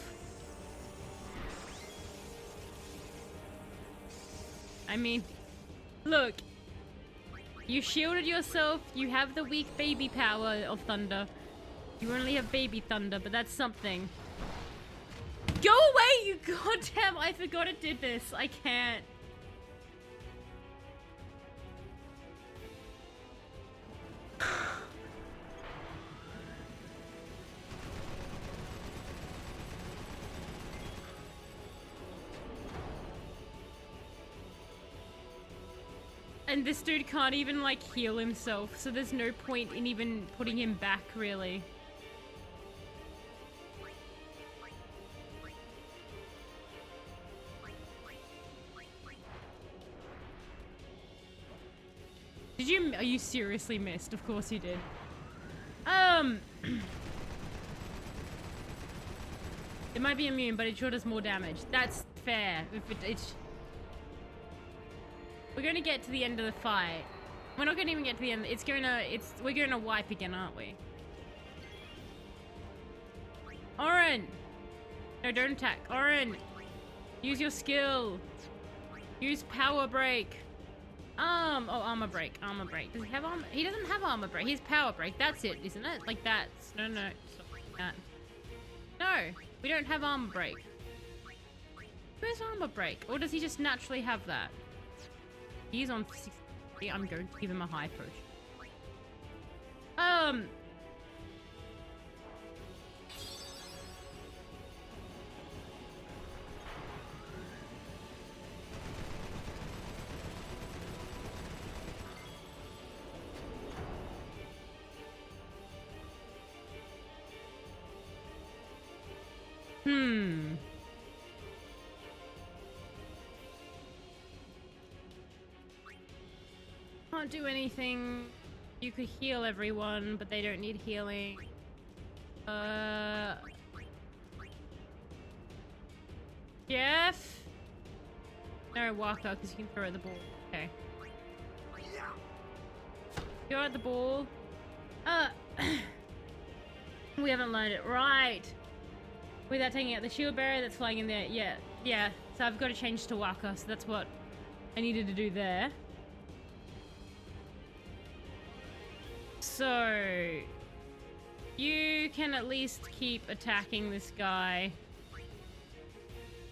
I mean, look. You shielded yourself. You have the weak baby power of thunder. You only have baby thunder, but that's something. Go away, you goddamn... I forgot it did this. I can't. And this dude can't even, like, heal himself, so there's no point in even putting him back, really. Did you... Are you seriously missed? Of course you did. It might be immune, but it sure does more damage. That's fair. If it's... We're gonna get to the end of the fight. We're not gonna even get to the end. We're gonna wipe again, aren't we? Orin! No, don't attack. Orin! Use your skill. Use power break. Oh, armor break. Armor break. Does he have armor? He doesn't have armor break. He's power break. That's it, isn't it? Like that's... No, it's not like that. No, we don't have armor break. Where's armor break? Or does he just naturally have that? He's on 60. I'm going to give him a high potion. Can't do anything. You could heal everyone, but they don't need healing. Jeff? No, Waka, because you can throw at the ball. Okay. Throw at the ball. We haven't learned it. Right. Without taking out the shield barrier that's flying in there. Yeah. So I've got to change to Waka, so that's what I needed to do there. So, you can at least keep attacking this guy.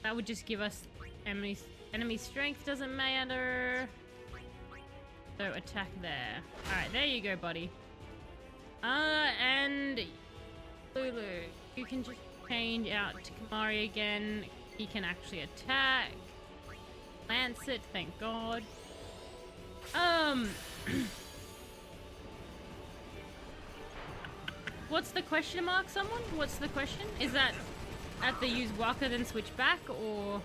That would just give us enemy strength doesn't matter. So attack there. Alright, there you go, buddy. And Lulu, you can just change out to Kamari again. He can actually attack. Lance it, thank God. What's the question mark, someone? What's the question? Is that at the use Waka then switch back, or...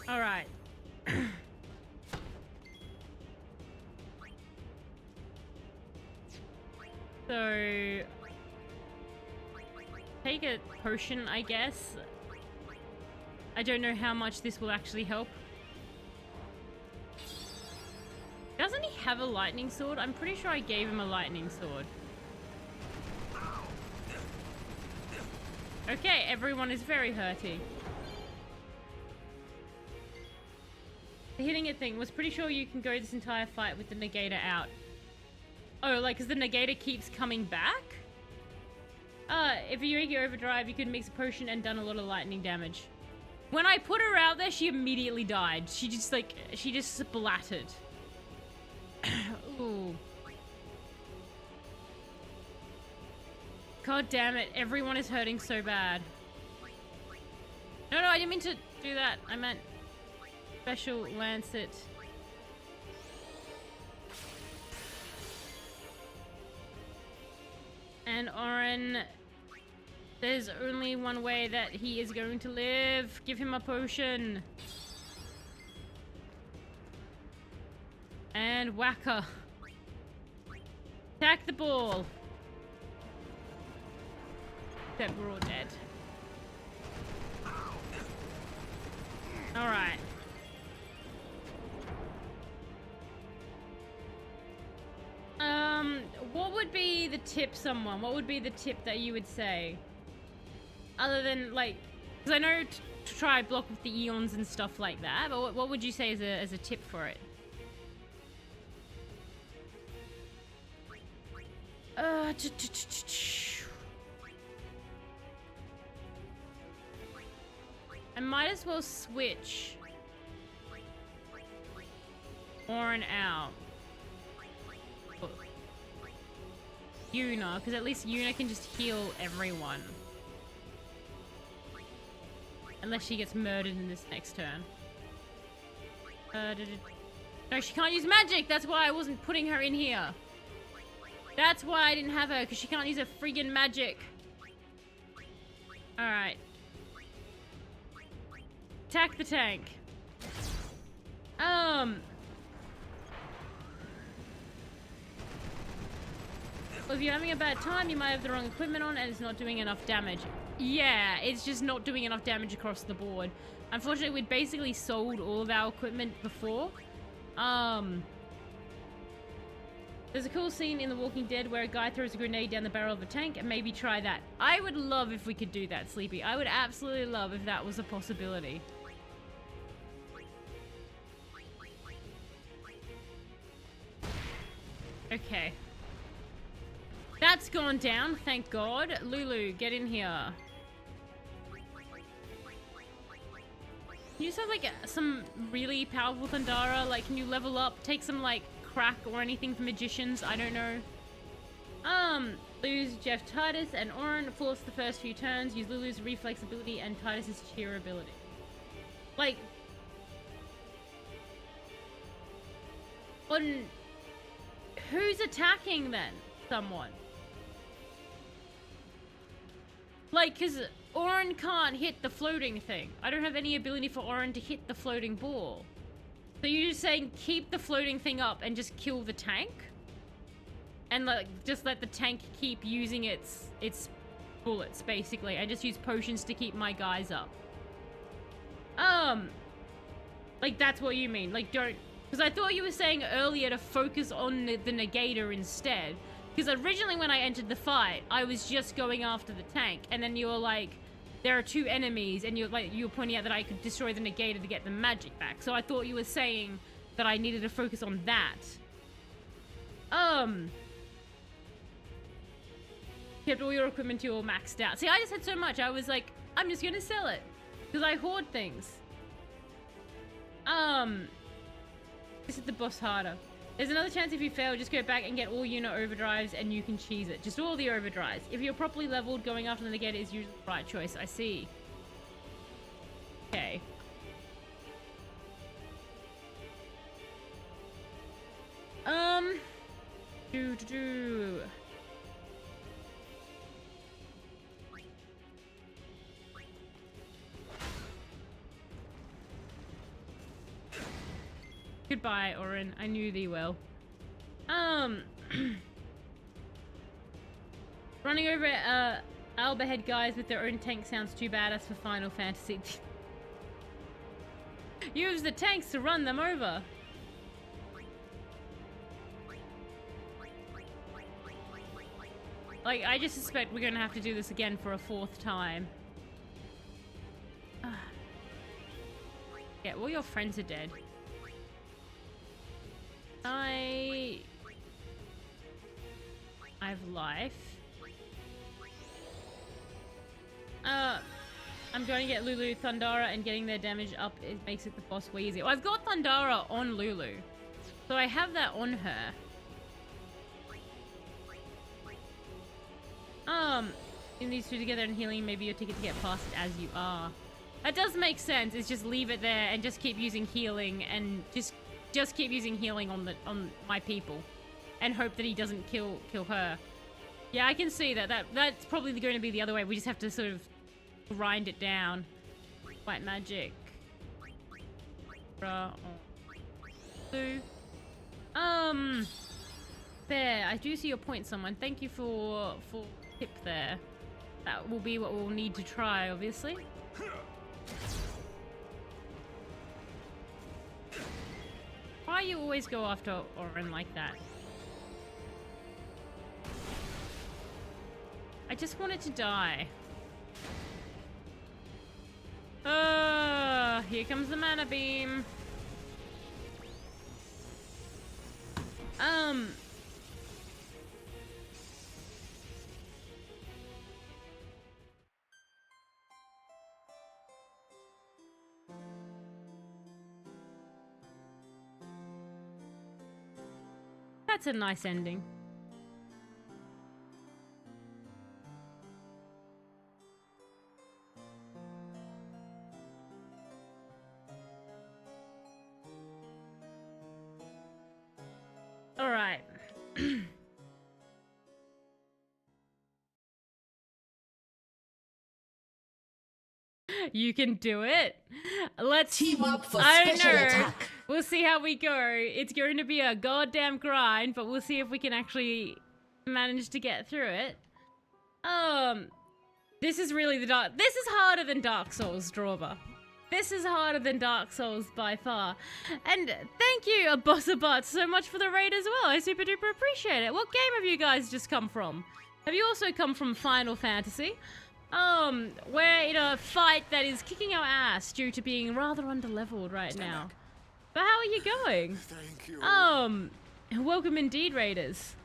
Alright. So... take a potion, I guess. I don't know how much this will actually help. Doesn't he have a lightning sword? I'm pretty sure I gave him a lightning sword. Okay, everyone is very hurty. The hitting it thing was pretty sure you can go this entire fight with the negator out. Oh, like, because the negator keeps coming back? If you make your overdrive, you could mix a potion and done a lot of lightning damage. When I put her out there, she immediately died. She just splattered. Ooh. God damn it, everyone is hurting so bad. No, I didn't mean to do that. I meant special lancet. And Oren, there's only one way that he is going to live. Give him a potion. And Whacker. Attack the ball. Except we're all dead. Alright. What would be the tip, someone? What would be the tip that you would say? Other than, like... Because I know to try block with the eons and stuff like that, but what would you say as a tip for it? I might as well switch Orin out. Yuna, because at least Yuna can just heal everyone. Unless she gets murdered in this next turn. No, she can't use magic! That's why I wasn't putting her in here. That's why I didn't have her, because she can't use her friggin' magic. Alright. Attack the tank. Well, if you're having a bad time, you might have the wrong equipment on and it's not doing enough damage. Yeah, it's just not doing enough damage across the board. Unfortunately, we'd basically sold all of our equipment before. There's a cool scene in The Walking Dead where a guy throws a grenade down the barrel of a tank, and maybe try that. I would love if we could do that, Sleepy. I would absolutely love if that was a possibility. Okay. That's gone down, thank God. Lulu, get in here. Can you just have, like, some really powerful Thundara? Like, can you level up? Take some, like, crack or anything for magicians? I don't know. Lose Jeff Titus and Orin. Force the first few turns. Use Lulu's reflex ability and Titus's cheer ability. Like... Who's attacking, then? Someone. Like, because Orin can't hit the floating thing. I don't have any ability for Orin to hit the floating ball. So you're just saying keep the floating thing up and just kill the tank? And, like, just let the tank keep using its bullets, basically. And just use potions to keep my guys up. Like, that's what you mean. Like, don't... Because I thought you were saying earlier to focus on the negator instead. Because originally when I entered the fight, I was just going after the tank. And then you were like, there are two enemies. And you were pointing out that I could destroy the negator to get the magic back. So I thought you were saying that I needed to focus on that. Kept all your equipment till you're maxed out. See, I just had so much. I was like, I'm just going to sell it. Because I hoard things. This is the boss harder. There's another chance if you fail, just go back and get all unit overdrives and you can cheese it. Just all the overdrives. If you're properly leveled, going after the negator is usually the right choice. I see. Okay. Do. Goodbye, Orin. I knew thee well. Running over Albahead guys with their own tank sounds too badass for Final Fantasy. Use the tanks to run them over. Like, I just suspect we're gonna have to do this again for a 4th time. Yeah, all your friends are dead. I have life. I'm going to get Lulu Thundara, and getting their damage up it makes it the boss way easier. Well, I've got Thundara on Lulu, so I have that on her. In these two together and healing, maybe your ticket to get past it as you are. That does make sense. It's just leave it there and just keep using healing, and just keep using healing on my people, and hope that he doesn't kill her. Yeah, I can see that. That's probably going to be the other way. We just have to sort of grind it down. White magic. Blue. There. I do see your point, someone. Thank you for tip there. That will be what we'll need to try, obviously. Why you always go after Orin like that? I just wanted to die. Here comes the mana beam. That's a nice ending. All right. You can do it. Let's Team up for I special know. attack. We'll see how we go. It's going to be a goddamn grind, but we'll see if we can actually manage to get through it. This is really this is harder than Dark Souls, Drover. This is harder than Dark Souls by far. And thank you, Abossabat, so much for the raid as well. I super duper appreciate it. What game have you guys just come from? Have you also come from Final Fantasy? We're in a fight that is kicking our ass due to being rather underleveled right now. But how are you going? Thank you. Welcome indeed, Raiders.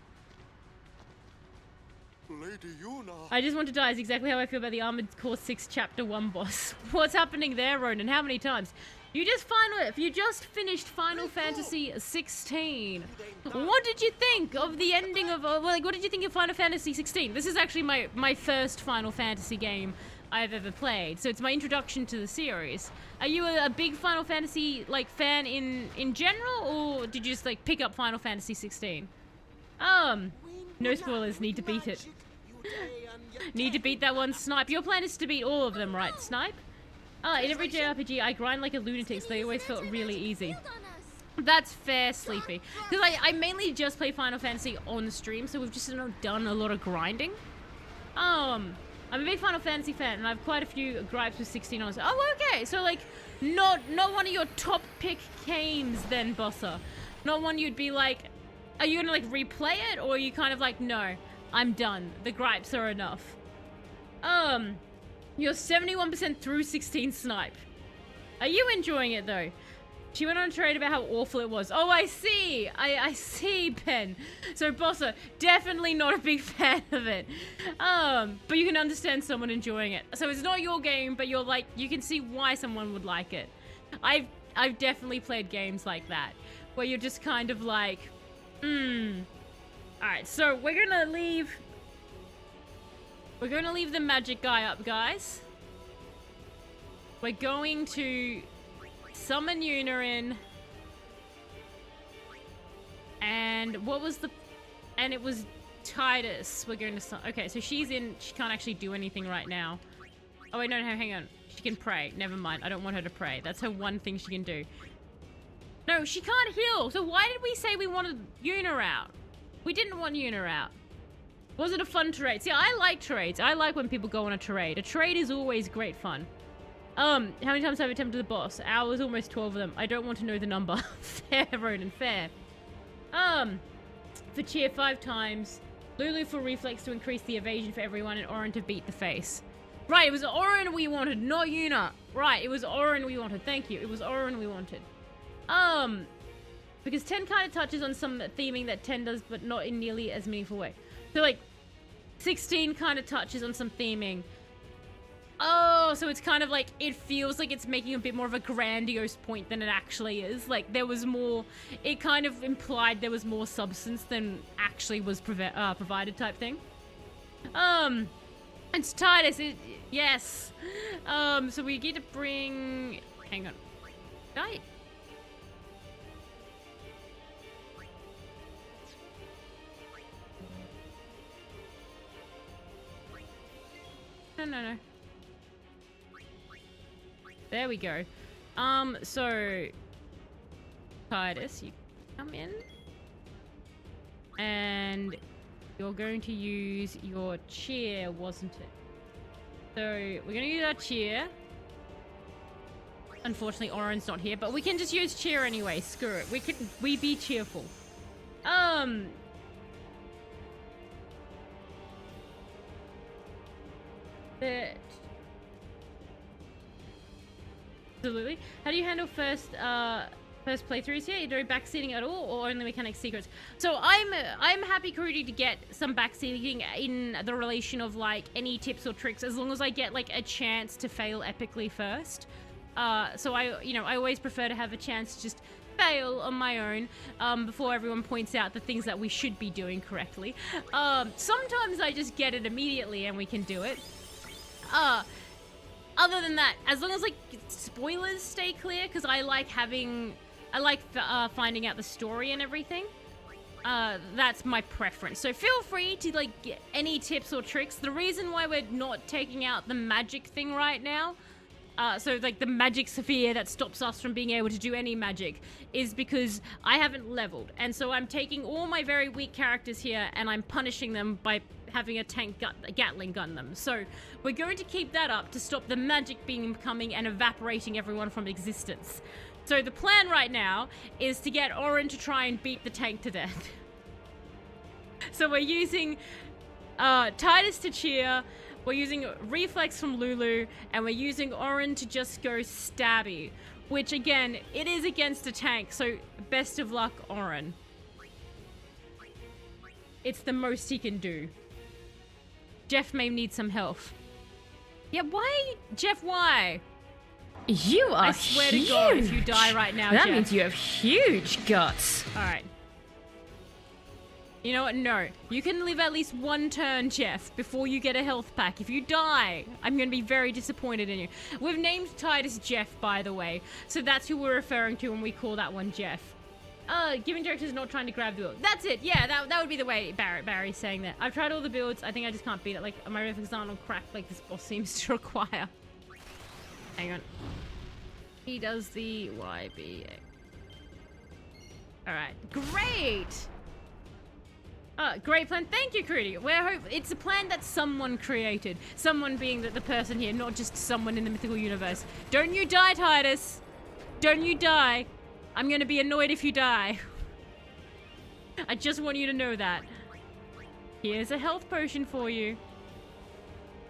Lady Yuna. I just want to die is exactly how I feel about the Armored Core 6 Chapter 1 boss. What's happening there, Ronan? How many times? You just finished Final Fantasy 16. What did you think of the ending of, what did you think of Final Fantasy 16? This is actually my first Final Fantasy game I've ever played, so it's my introduction to the series. Are you a big Final Fantasy, fan in general, or did you just, pick up Final Fantasy 16? No spoilers, need to beat it. Need to beat that one, Snipe. Your plan is to beat all of them, right, Snipe? In every JRPG, I grind like a lunatic, so they always felt really easy. That's fair, Sleepy. Because I mainly just play Final Fantasy on the stream, so we've just done a lot of grinding. I'm a big Final Fantasy fan, and I have quite a few gripes with 16 on. Oh, okay, so, not one of your top pick games then, Bossa. Not one you'd be like, are you gonna, replay it, or are you kind of no, I'm done. The gripes are enough. You're 71% through 16, Snipe. Are you enjoying it, though? She went on a trade about how awful it was. Oh, I see. I see, Ben. So, Bossa, definitely not a big fan of it. But you can understand someone enjoying it. So it's not your game, but you're you can see why someone would like it. I've definitely played games like that, where you're just kind of Alright, so we're gonna leave the magic guy up, guys. We're going to summon Yuna in. And And what was the... And it was Titus. We're going to... Okay, so she's in... She can't actually do anything right now. Oh, wait, no, hang on. She can pray. Never mind. I don't want her to pray. That's her one thing she can do. No, she can't heal. So why did we say we wanted Yuna out? We didn't want Yuna out. Was it a fun trade? See, I like trades. I like when people go on a trade. A trade is always great fun. How many times have I attempted the boss? Hours, almost 12 of them. I don't want to know the number. Fair, Ronan, fair. For cheer 5 times. Lulu for reflex to increase the evasion for everyone, and Orin to beat the face. Right, it was Orin we wanted, not Yuna. Right, it was Orin we wanted. Thank you. It was Orin we wanted. Because 10 kind of touches on some theming that 10 does, but not in nearly as meaningful way. So, like, 16 kind of touches on some theming. Oh, so it's kind of like, it feels like it's making a bit more of a grandiose point than it actually is. Like, there was more, it kind of implied there was more substance than actually was provided type thing. It's Titus, yes. So we get to bring, hang on. Right. No. There we go. So Titus, you come in. And you're going to use your cheer, wasn't it? So we're gonna use our cheer. Unfortunately, Oren's not here, but we can just use cheer anyway. Screw it. We be cheerful. But absolutely. How do you handle first playthroughs here? You do backseating at all, or only mechanic secrets? So I'm happy, Kurudi, to get some backseating in the relation of like any tips or tricks, as long as I get like a chance to fail epically first. So I always prefer to have a chance to just fail on my own before everyone points out the things that we should be doing correctly. Sometimes I just get it immediately and we can do it. Other than that, as long as like spoilers stay clear, because I like finding out the story and everything. That's my preference. So feel free to like get any tips or tricks. The reason why we're not taking out the magic thing right now, so like the magic sphere that stops us from being able to do any magic, is because I haven't leveled, and so I'm taking all my very weak characters here and I'm punishing them by having a Gatling gun them. So we're going to keep that up to stop the magic becoming and evaporating everyone from existence. So the plan right now is to get Orin to try and beat the tank to death. So we're using Titus to cheer, we're using reflex from Lulu, and we're using Orin to just go stabby, which again, it is against a tank, so best of luck, Orin. It's the most he can do. Jeff may need some health. Yeah, why? Jeff, why? You are I swear to God, if you die right now, that Jeff. means you have huge guts. Alright. You know what? No. You can live at least one turn, Jeff, before you get a health pack. If you die, I'm going to be very disappointed in you. We've named Titus Jeff, by the way. So that's who we're referring to when we call that one Jeff. Giving directions, not trying to grab the build. That's it. Yeah, that would be the way Barry's saying that. I've tried all the builds. I think I just can't beat it. Like, my reflexes aren't on crack like this boss seems to require. Hang on. He does the YBA. Alright. Great! Great plan. Thank you, Crudy. It's a plan that someone created. Someone being the person here, not just someone in the mythical universe. Don't you die, Titus. Don't you die. I'm gonna be annoyed if you die. I just want you to know that. Here's a health potion for you.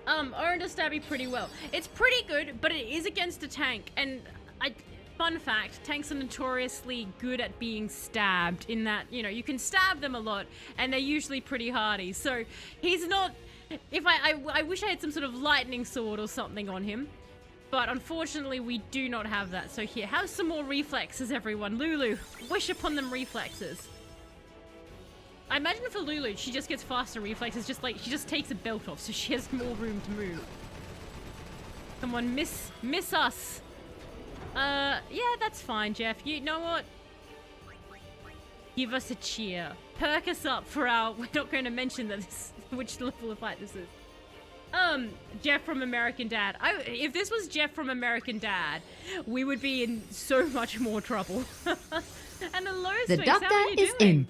Orin does stabby pretty well. It's pretty good, but it is against a tank. And fun fact, tanks are notoriously good at being stabbed in that, you can stab them a lot and they're usually pretty hardy. So he's not, I wish I had some sort of lightning sword or something on him. But unfortunately, we do not have that. So here, have some more reflexes, everyone. Lulu, wish upon them reflexes. I imagine for Lulu, she just gets faster reflexes, just like, she just takes a belt off, so she has more room to move. Come on, miss us. Yeah, that's fine, Jeff. You know what? Give us a cheer. Perk us up for our... We're not going to mention this, which level of fight this is. Jeff from American Dad. If this was Jeff from American Dad, we would be in so much more trouble. And hello, The Sphinx, how doctor are you is doing? in.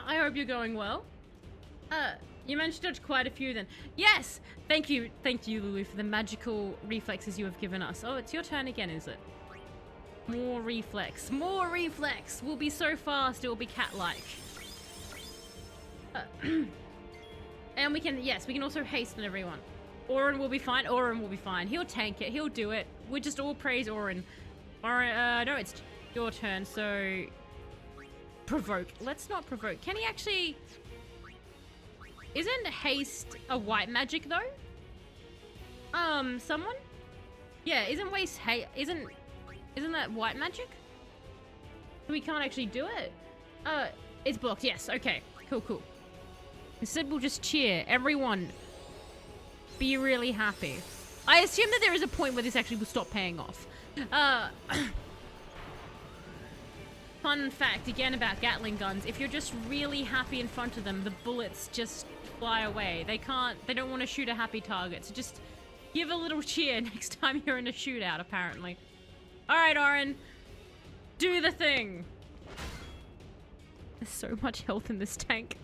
I hope you're going well. You managed to dodge quite a few then. Yes! Thank you, Lulu, for the magical reflexes you have given us. Oh, it's your turn again, is it? More reflex. More reflex! We'll be so fast, it will be cat-like. And we can, yes, we can also hasten everyone. Orin will be fine. Orin will be fine. He'll tank it. He'll do it. We just all praise Orin. Orin, no, it's your turn, so... Provoke. Let's not provoke. Can he actually... Isn't haste a white magic, though? Someone? Yeah, isn't isn't that white magic? We can't actually do it? It's blocked, yes. Okay, cool. Instead, we'll just cheer. Everyone, be really happy. I assume that there is a point where this actually will stop paying off. Fun fact, again, about Gatling guns. If you're just really happy in front of them, the bullets just fly away. They don't want to shoot a happy target. So just give a little cheer next time you're in a shootout, apparently. All right, Orin. Do the thing. There's so much health in this tank.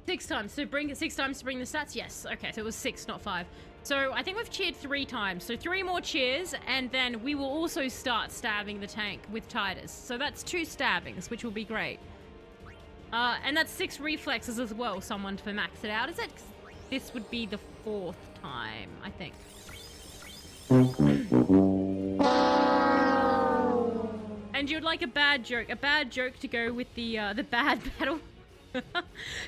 6 times. So bring it 6 times to bring the stats? Yes. Okay, so it was 6, not 5. So I think we've cheered 3 times. So 3 more cheers, and then we will also start stabbing the tank with Titus. So that's 2 stabbings, which will be great. And that's 6 reflexes as well, someone to max it out. Is it? This would be the 4th time, I think. And you'd like a bad joke to go with the bad battle.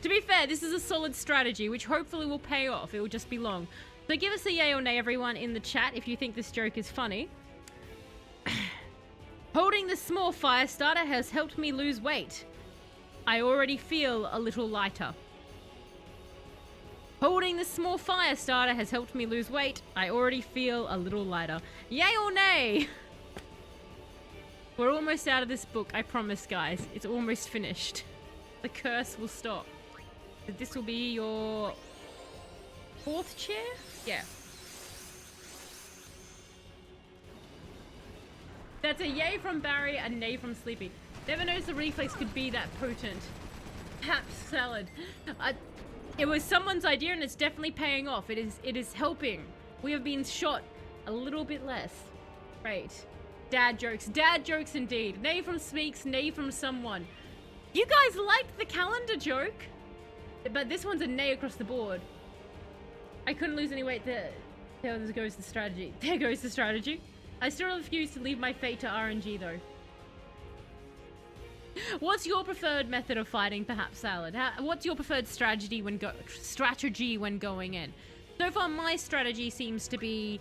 To be fair, this is a solid strategy, which hopefully will pay off. It will just be long. So give us a yay or nay, everyone, in the chat if you think this joke is funny. Holding this small fire starter has helped me lose weight. I already feel a little lighter. Holding this small fire starter has helped me lose weight. I already feel a little lighter. Yay or nay? We're almost out of this book, I promise, guys. It's almost finished. The curse will stop. This will be your 4th chair? Yeah. That's a yay from Barry, a nay from Sleepy. Never noticed the reflex could be that potent. Perhaps salad. It was someone's idea and it's definitely paying off. It is helping. We have been shot a little bit less. Great. Dad jokes indeed. Nay from Smeeks, nay from someone. You guys liked the calendar joke, but this one's a nay across the board. I couldn't lose any weight. There goes the strategy. There goes the strategy. I still refuse to leave my fate to RNG though. What's your preferred method of fighting, perhaps, Salad? What's your preferred strategy when going in? So far, my strategy seems to be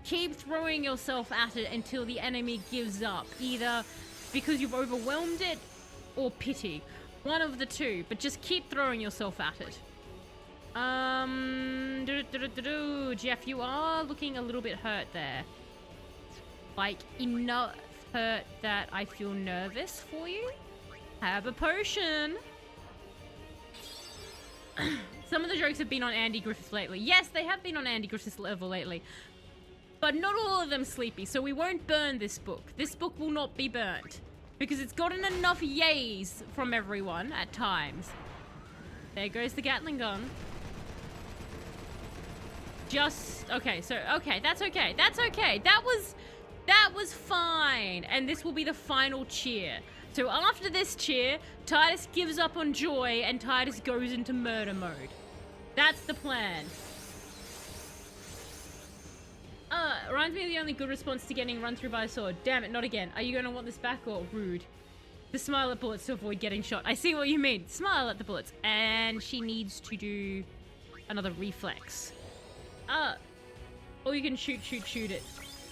keep throwing yourself at it until the enemy gives up, either because you've overwhelmed it or pity. One of the two, but just keep throwing yourself at it. Jeff, you are looking a little bit hurt there. Like, enough hurt that I feel nervous for you. Have a potion. Some of the jokes have been on Andy Griffith lately. Yes, they have been on Andy Griffith's level lately. But not all of them sleepy, so we won't burn this book. This book will not be burnt. Because it's gotten enough yays from everyone at times. There goes the Gatling gun. Okay, that's okay. That's okay. That was fine. And this will be the final cheer. So after this cheer, Titus gives up on joy and Titus goes into murder mode. That's the plan. Reminds me of the only good response to getting run through by a sword. Damn it, not again. Are you gonna want this back or rude? To smile at bullets to avoid getting shot. I see what you mean. Smile at the bullets. And she needs to do another reflex. Or you can shoot it.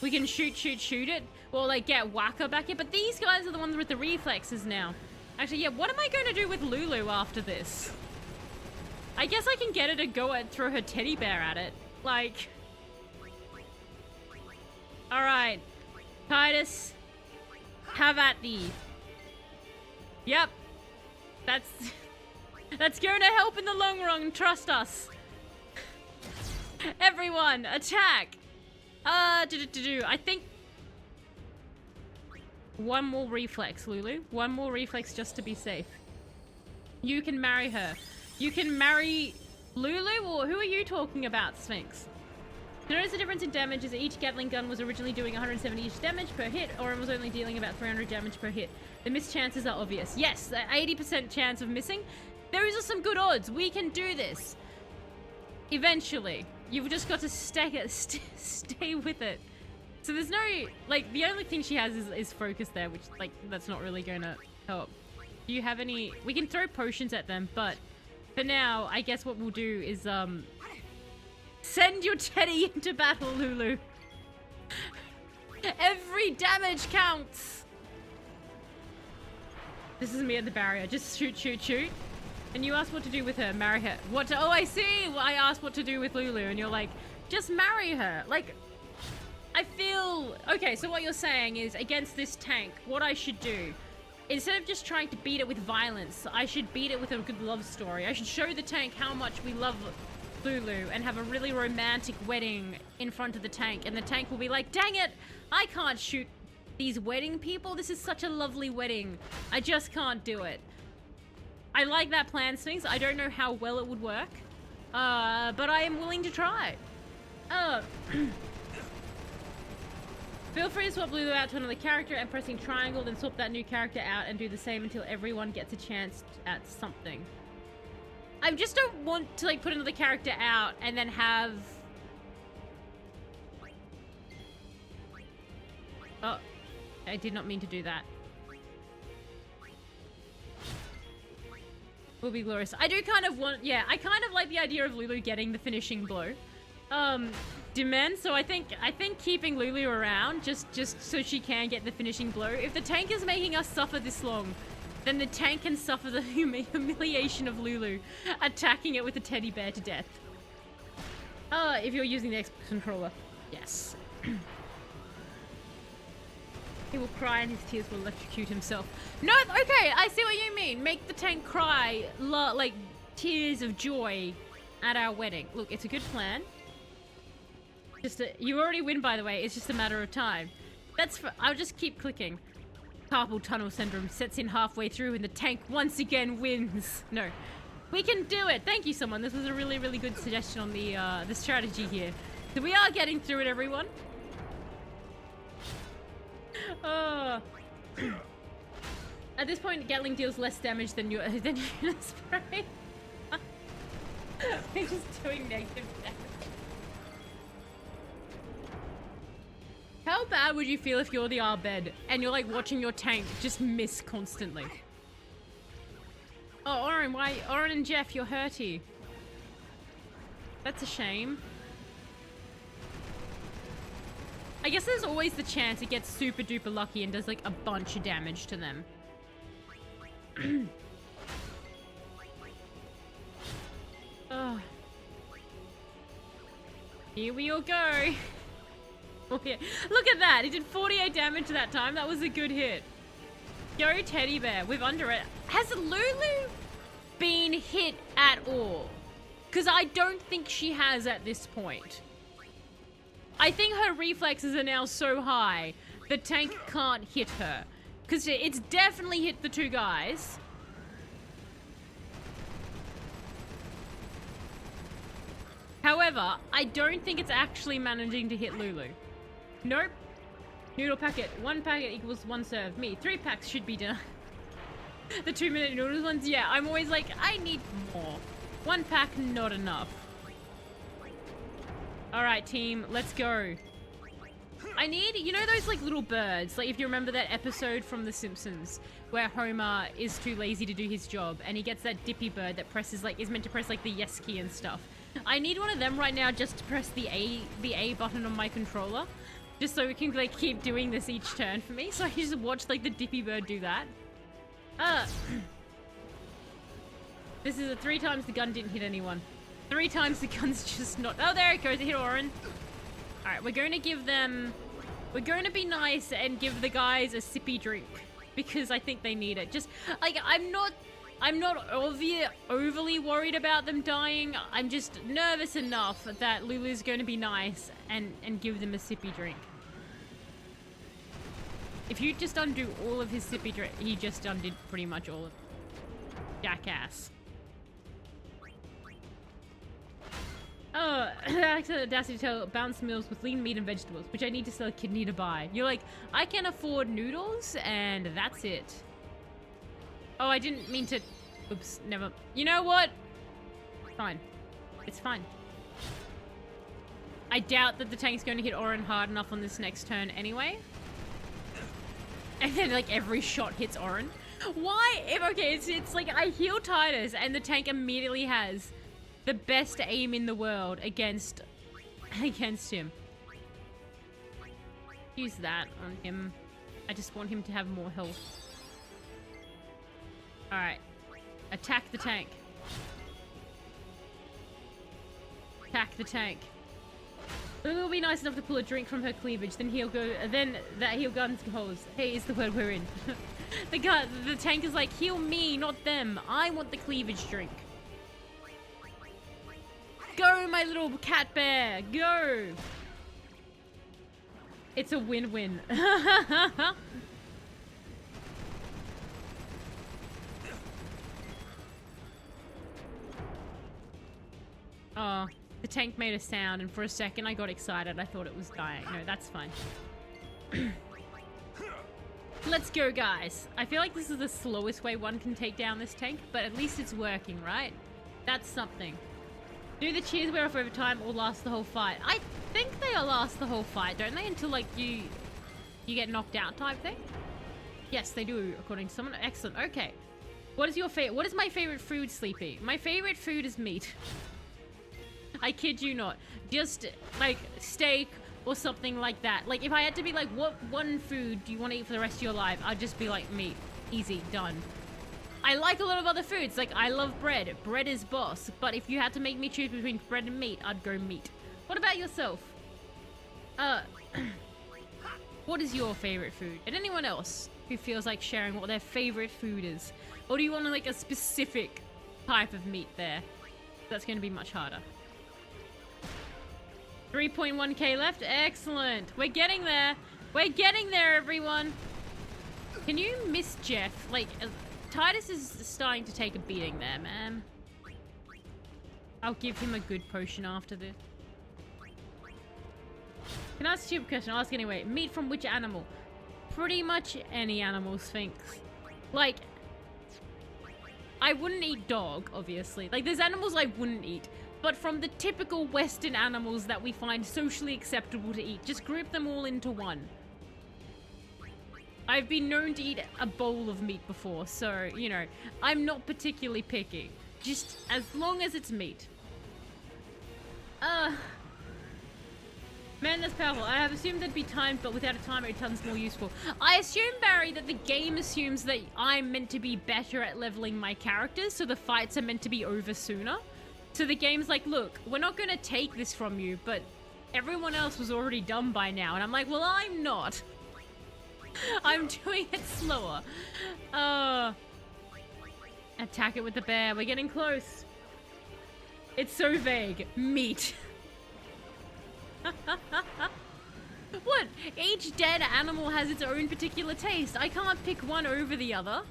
We can shoot it. Or like get Waka back here. But these guys are the ones with the reflexes now. Actually, yeah, what am I going to do with Lulu after this? I guess I can get her to go and throw her teddy bear at it. Like... Alright. Titus, Have at thee. Yep. That's going to help in the long run, trust us. Everyone, attack. I think one more reflex, Lulu. One more reflex just to be safe. You can marry her. You can marry Lulu, or who are you talking about, Sphinx? Notice the difference in damage is that each Gatling gun was originally doing 170 each damage per hit, or it was only dealing about 300 damage per hit. The miss chances are obvious. Yes, the 80% chance of missing. Those are some good odds. We can do this. Eventually. You've just got to stay with it. So there's no, like, the only thing she has is focus there, which, like, that's not really going to help. Do you have any... We can throw potions at them, but for now, I guess what we'll do is, send your teddy into battle, Lulu. Every damage counts. This is me at the barrier. Just shoot, shoot, shoot. And you asked what to do with her. Marry her. What to... Oh, I see. Well, I asked what to do with Lulu, and you're like, just marry her. Like, I feel... Okay, so what you're saying is, against this tank, what I should do, instead of just trying to beat it with violence, I should beat it with a good love story. I should show the tank how much we love Lulu and have a really romantic wedding in front of the tank, and the tank will be like, dang it, I can't shoot these wedding people. This is such a lovely wedding. I just can't do it. I like that plan, Sphinx. I don't know how well it would work, but I am willing to try. Feel free to swap Lulu out to another character and pressing triangle, then swap that new character out and do the same until everyone gets a chance at something. I just don't want to, like, put another character out and then have... Oh, I did not mean to do that. Will be glorious. I do kind of want... Yeah, I kind of like the idea of Lulu getting the finishing blow. Demand, so I think keeping Lulu around just so she can get the finishing blow. If the tank is making us suffer this long, then the tank can suffer the humiliation of Lulu attacking it with a teddy bear to death. If you're using the Xbox controller. Yes. He will cry and his tears will electrocute himself. No, okay, I see what you mean. Make the tank cry, like, tears of joy at our wedding. Look, it's a good plan. You already win, by the way. It's just a matter of time. I'll just keep clicking. Carpal tunnel syndrome sets in halfway through and the tank once again wins. No. We can do it. Thank you, someone. This was a really, really good suggestion on the strategy here. So we are getting through it, everyone. At this point, Gatling deals less damage than unit spray. We're just doing negative damage. How bad would you feel if you're the Arbed and you're like watching your tank just miss constantly? Oh, Oren, why? Oren and Jeff, you're hurty. That's a shame. I guess there's always the chance it gets super duper lucky and does like a bunch of damage to them. Oh. Here we all go. Oh, yeah. Look at that. He did 48 damage that time. That was a good hit. Go teddy bear. We've under it. Has Lulu been hit at all? Because I don't think she has at this point. I think her reflexes are now so high the tank can't hit her. Because it's definitely hit the two guys. However, I don't think it's actually managing to hit Lulu. Nope. Noodle packet. 1 packet equals 1 serve. Me. 3 packs should be done. The 2-minute noodles ones? Yeah, I'm always like, I need more. 1 pack, not enough. Alright, team. Let's go. I need, you know those like little birds? Like if you remember that episode from The Simpsons where Homer is too lazy to do his job and he gets that dippy bird that presses like, is meant to press like the yes key and stuff. I need one of them right now just to press the A button on my controller. Just so we can like keep doing this each turn for me. So I just watch like the dippy bird do that. This is 3 times the gun didn't hit anyone. 3 times the gun's just not... Oh, there it goes. It hit Oren. Alright, we're going to give them We're going to be nice and give the guys a sippy drink because I think they need it. Just like I'm not overly worried about them dying. I'm just nervous enough that Lulu's going to be nice and give them a sippy drink. If you just undo all of his sippy drink, he just undid pretty much all of it. Jackass. Oh, accident audacity to tell balanced meals with lean meat and vegetables, which I need to sell a kidney to buy. You're like, I can afford noodles and that's it. Oh, I didn't mean to. Oops, never. You know what? Fine. It's fine. I doubt that the tank's going to hit Orin hard enough on this next turn anyway. And then, like, every shot hits Orin. Why? Okay, it's like I heal Titus and the tank immediately has the best aim in the world against him. Use that on him. I just want him to have more health. Alright. Attack the tank. Attack the tank. Lulu will be nice enough to pull a drink from her cleavage, then he'll go. Then that he'll guns holes. Hey, is the word we're in. The tank is like, heal me, not them. I want the cleavage drink. Go, my little cat bear, go. It's a win-win. Oh, the tank made a sound, and for a second I got excited. I thought it was dying. No, that's fine. Let's go, guys. I feel like this is the slowest way one can take down this tank, but at least it's working, right? That's something. Do the cheers wear off over time or last the whole fight? I think they last the whole fight, don't they? Until, like, you get knocked out type thing? Yes, they do, according to someone. Excellent. Okay. What is your favorite? What is my favorite food, Sleepy? My favorite food is meat. I kid you not. Just, like, steak or something like that. Like, if I had to be like, what one food do you want to eat for the rest of your life? I'd just be like, meat. Easy. Done. I like a lot of other foods. Like, I love bread. Bread is boss. But if you had to make me choose between bread and meat, I'd go meat. What about yourself? What is your favorite food? And anyone else who feels like sharing what their favorite food is? Or do you want, like, a specific type of meat there? That's going to be much harder. 3.1k left. Excellent. We're getting there. We're getting there, everyone. Can you miss Jeff? Like, Titus is starting to take a beating there, man. I'll give him a good potion after this. Can I ask a stupid question? I'll ask anyway. Meat from which animal? Pretty much any animal, Sphinx. Like, I wouldn't eat dog, obviously. Like, there's animals I wouldn't eat. But from the typical Western animals that we find socially acceptable to eat, just group them all into one. I've been known to eat a bowl of meat before, so, you know, I'm not particularly picky. Just as long as it's meat. Man, that's powerful. I have assumed that'd be timed, but without a timer, it tons more useful. I assume, Barry, that the game assumes that I'm meant to be better at leveling my characters, so the fights are meant to be over sooner. So the game's like, look, we're not going to take this from you, but everyone else was already done by now. And I'm like, well, I'm not. I'm doing it slower. Attack it with the bear. We're getting close. It's so vague. Meat. What? Each dead animal has its own particular taste. I can't pick one over the other.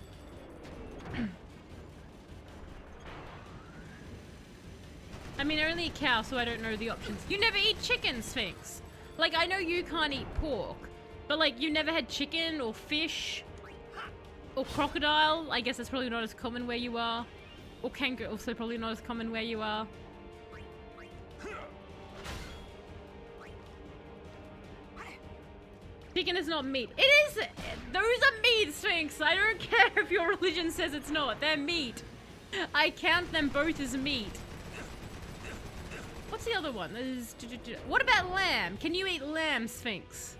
I mean, I only eat cow, so I don't know the options. You never eat chicken, Sphinx. Like, I know you can't eat pork, but, like, you never had chicken or fish or crocodile. I guess that's probably not as common where you are. Or kangaroo, also probably not as common where you are. Chicken is not meat. It is! Those are meat, Sphinx. I don't care if your religion says it's not. They're meat. I count them both as meat. What's the other one? What about lamb? Can you eat lamb, Sphinx?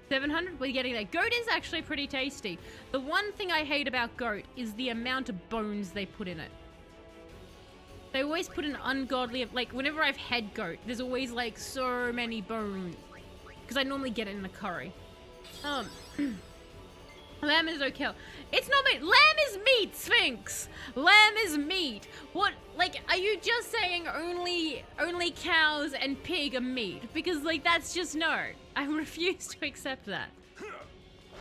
700? We're getting there. Goat is actually pretty tasty. The one thing I hate about goat is the amount of bones they put in it. They always put an ungodly... Like, whenever I've had goat, there's always, like, so many bones. Because I normally get it in a curry. Lamb is okay. It's not meat. Lamb is meat, Sphinx. Lamb is meat. What? Like, are you just saying only cows and pig are meat? Because like that's just no. I refuse to accept that.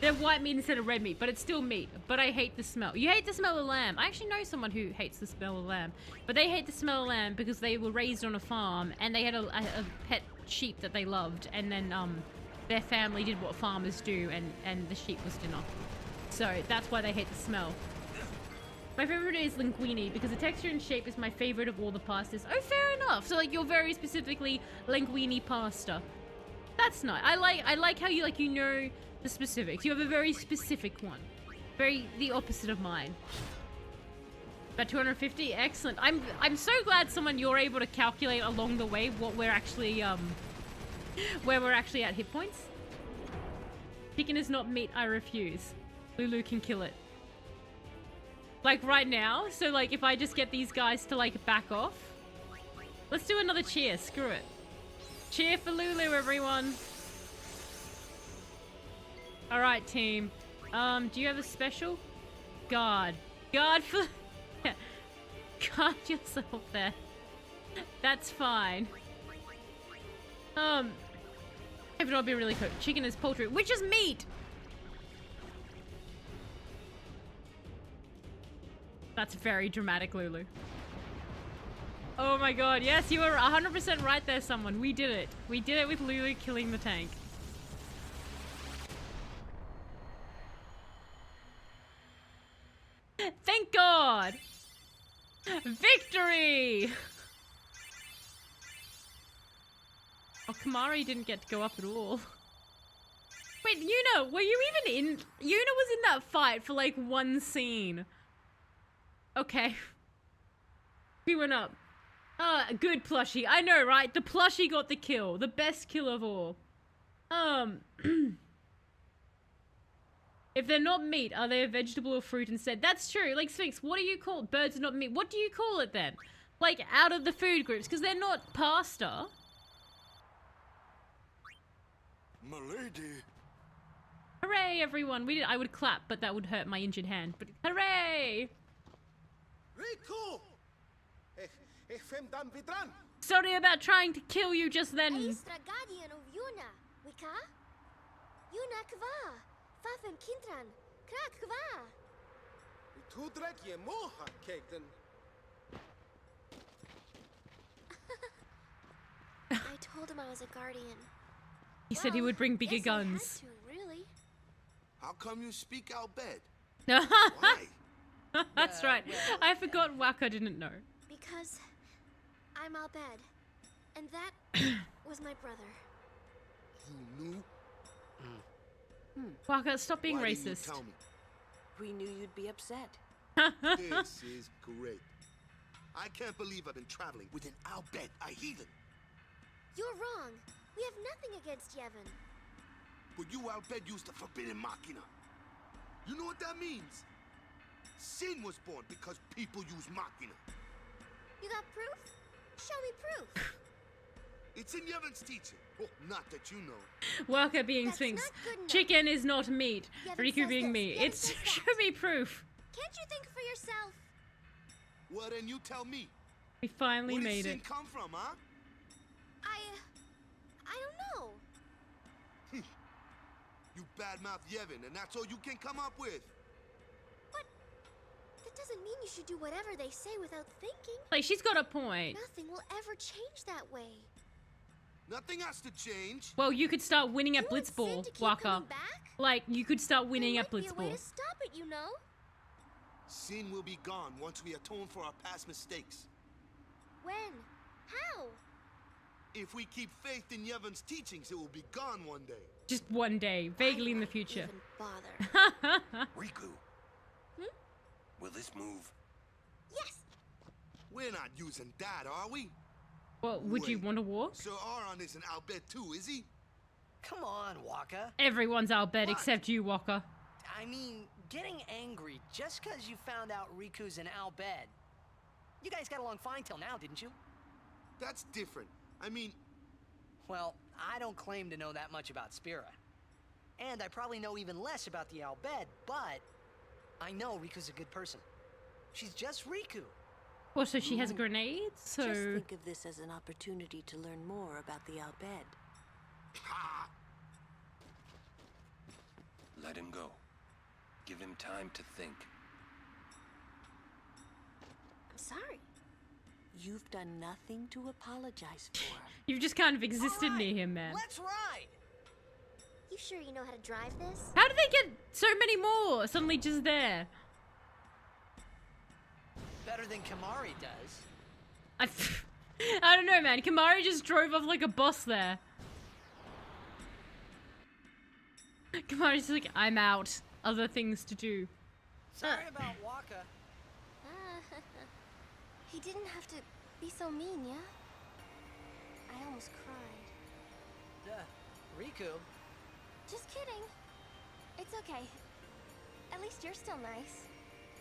They're white meat instead of red meat, but it's still meat. But I hate the smell. You hate the smell of lamb. I actually know someone who hates the smell of lamb, but they hate the smell of lamb because they were raised on a farm and they had a pet sheep that they loved, and then their family did what farmers do, and the sheep was dinner. So that's why they hate the smell. My favorite is linguine because the texture and shape is my favorite of all the pastas. Oh, fair enough. So like you're very specifically linguine pasta. That's nice. I like how you know the specifics. You have a very specific one. The opposite of mine. About 250, excellent. I'm so glad you're able to calculate along the way what we're actually where we're actually at hit points. Chicken is not meat. I refuse. Lulu can kill it. Like right now. So like if I just get these guys to like back off. Let's do another cheer. Screw it. Cheer for Lulu, everyone. All right, team. Do you have a special? Guard for. Guard yourself there. That's fine. If it'll be really cooked. Chicken is poultry, which is meat. That's very dramatic, Lulu. Oh my god, yes, you were 100% right there, someone. We did it. We did it with Lulu killing the tank. Thank God! Victory! Oh, Kamari didn't get to go up at all. Wait, Yuna, were you even in? Yuna was in that fight for like one scene. Okay. We went up. Good plushie. I know, right? The plushie got the kill. The best kill of all. If they're not meat, are they a vegetable or fruit instead? That's true. Like, Sphinx, what do you call birds are not meat? What do you call it then? Like, out of the food groups, because they're not pasta. Milady. Hooray, everyone. I would clap, but that would hurt my injured hand. But hooray! Riku! Sorry about trying to kill you just then. Aistra guardian of Yuna, Wika? Yuna kva, Fafem Kintran, Krak kva. Tudrek je moha keken. I told him I was a guardian. He said he would bring bigger Guess I had guns. to, really. How come you speak out bed? Why? That's right. I forgot Waka didn't know. Because I'm Al Bed, and that was my brother. You knew? Waka, stop being Why didn't you racist. tell me? We knew you'd be upset. This is great. I can't believe I've been traveling with an Al Bed, a heathen. You're wrong. We have nothing against Yevon. But you Al Bed used the forbidden machina. You know what that means? Sin was born because people use machina. You got proof? Show me proof. It's in Yevon's teaching. Oh, not that you know. Waka being That's Sphinx. not good enough. Chicken is not meat. Yevon Riku says being this, meat. Yevon It's says that. show me proof. Can't you think for yourself? Well, then you tell me. We finally Where made did it. sin come from, huh? I don't know. You badmouth Yevon, and that's all you can come up with. But that doesn't mean you should do whatever they say without thinking. Like, she's got a point. Nothing will ever change that way. Nothing has to change. Well, you could start winning at You want sin Blitzball, to keep Waka. coming back? Like, you could start winning There at might be a way Blitzball. to stop it, you know. Sin will be gone once we atone for our past mistakes. When? How? If we keep faith in Yevon's teachings, it will be gone one day. Just one day, vaguely in the future. Even bother. Riku. Will this move? Yes. We're not using that, are we? Well, would you Wait. want to walk? Sir Aron isn't Al Bed too, is he? Come on, Waka. Everyone's our bed What? except you, Waka. I mean, getting angry just because you found out Riku's an Al Bed. You guys got along fine till now, didn't you? That's different. I mean, Well, I don't claim to know that much about Spira. And I probably know even less about the Al Bhed, but I know Riku's a good person. She's just Riku. Well, so she has grenades, so... Just think of this as an opportunity to learn more about the Al Bhed. Let him go. Give him time to think. I'm sorry. You've done nothing to apologize for. You've just kind of existed near him, man. Let's ride! You sure you know how to drive this? How did they get so many more suddenly just there? Better than Kamari does. I don't know, man. Kamari just drove off like a boss there. Kamari's just like, I'm out. Other things to do. Sorry about Waka. He didn't have to be so mean, yeah? I almost cried. Riku. Just kidding. It's okay. At least you're still nice.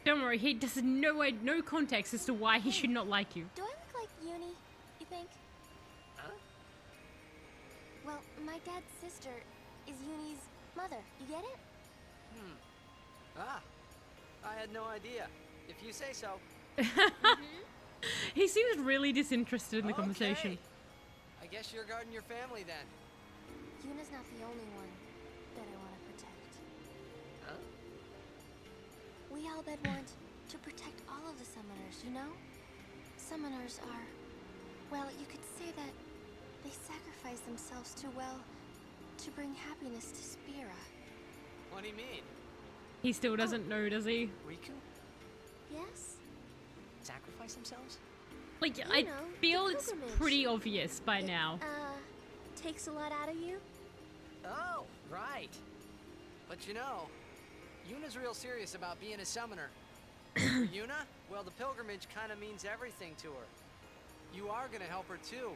Don't worry, he does no context as to why he should not like you. Do I look like Uni, you think? Huh? Well, my dad's sister is Uni's mother. You get it? Ah, I had no idea. If you say so. He seems really disinterested in the conversation. Okay. I guess you're guarding your family then. Yuna's not the only one that I want to protect. Huh? We Al Bhed want to protect all of the summoners, you know? Summoners are, well, you could say that they sacrifice themselves to bring happiness to Spira. What do you mean? He still doesn't know, does he? Riku? Yes? Sacrifice themselves? Like, You I know, the feel it's pilgrimage. pretty obvious by now. Takes a lot out of you? Oh, right. But you know, Yuna's real serious about being a summoner. For Yuna, well, the pilgrimage kind of means everything to her. You are gonna help her too,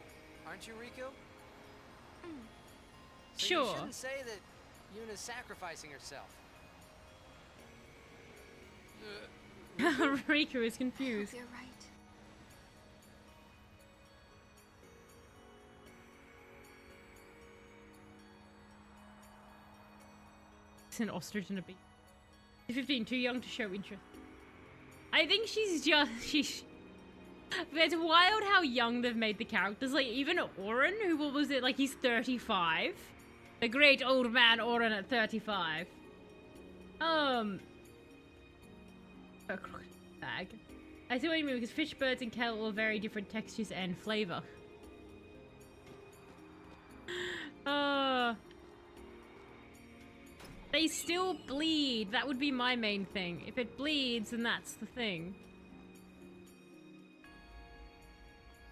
aren't you, Riku? So Sure. You shouldn't say that Yuna's sacrificing herself. Riku is confused. You're right. It's an ostrich and a bee. 15, too young to show interest. I think she's it's wild how young they've made the characters. Like, even Orin, who, what was it, like, he's 35? The great old man Orin at 35. Bag. I see what you mean, because fish, birds, and cattle are very different textures and flavor. They still bleed. That would be my main thing. If it bleeds, then that's the thing.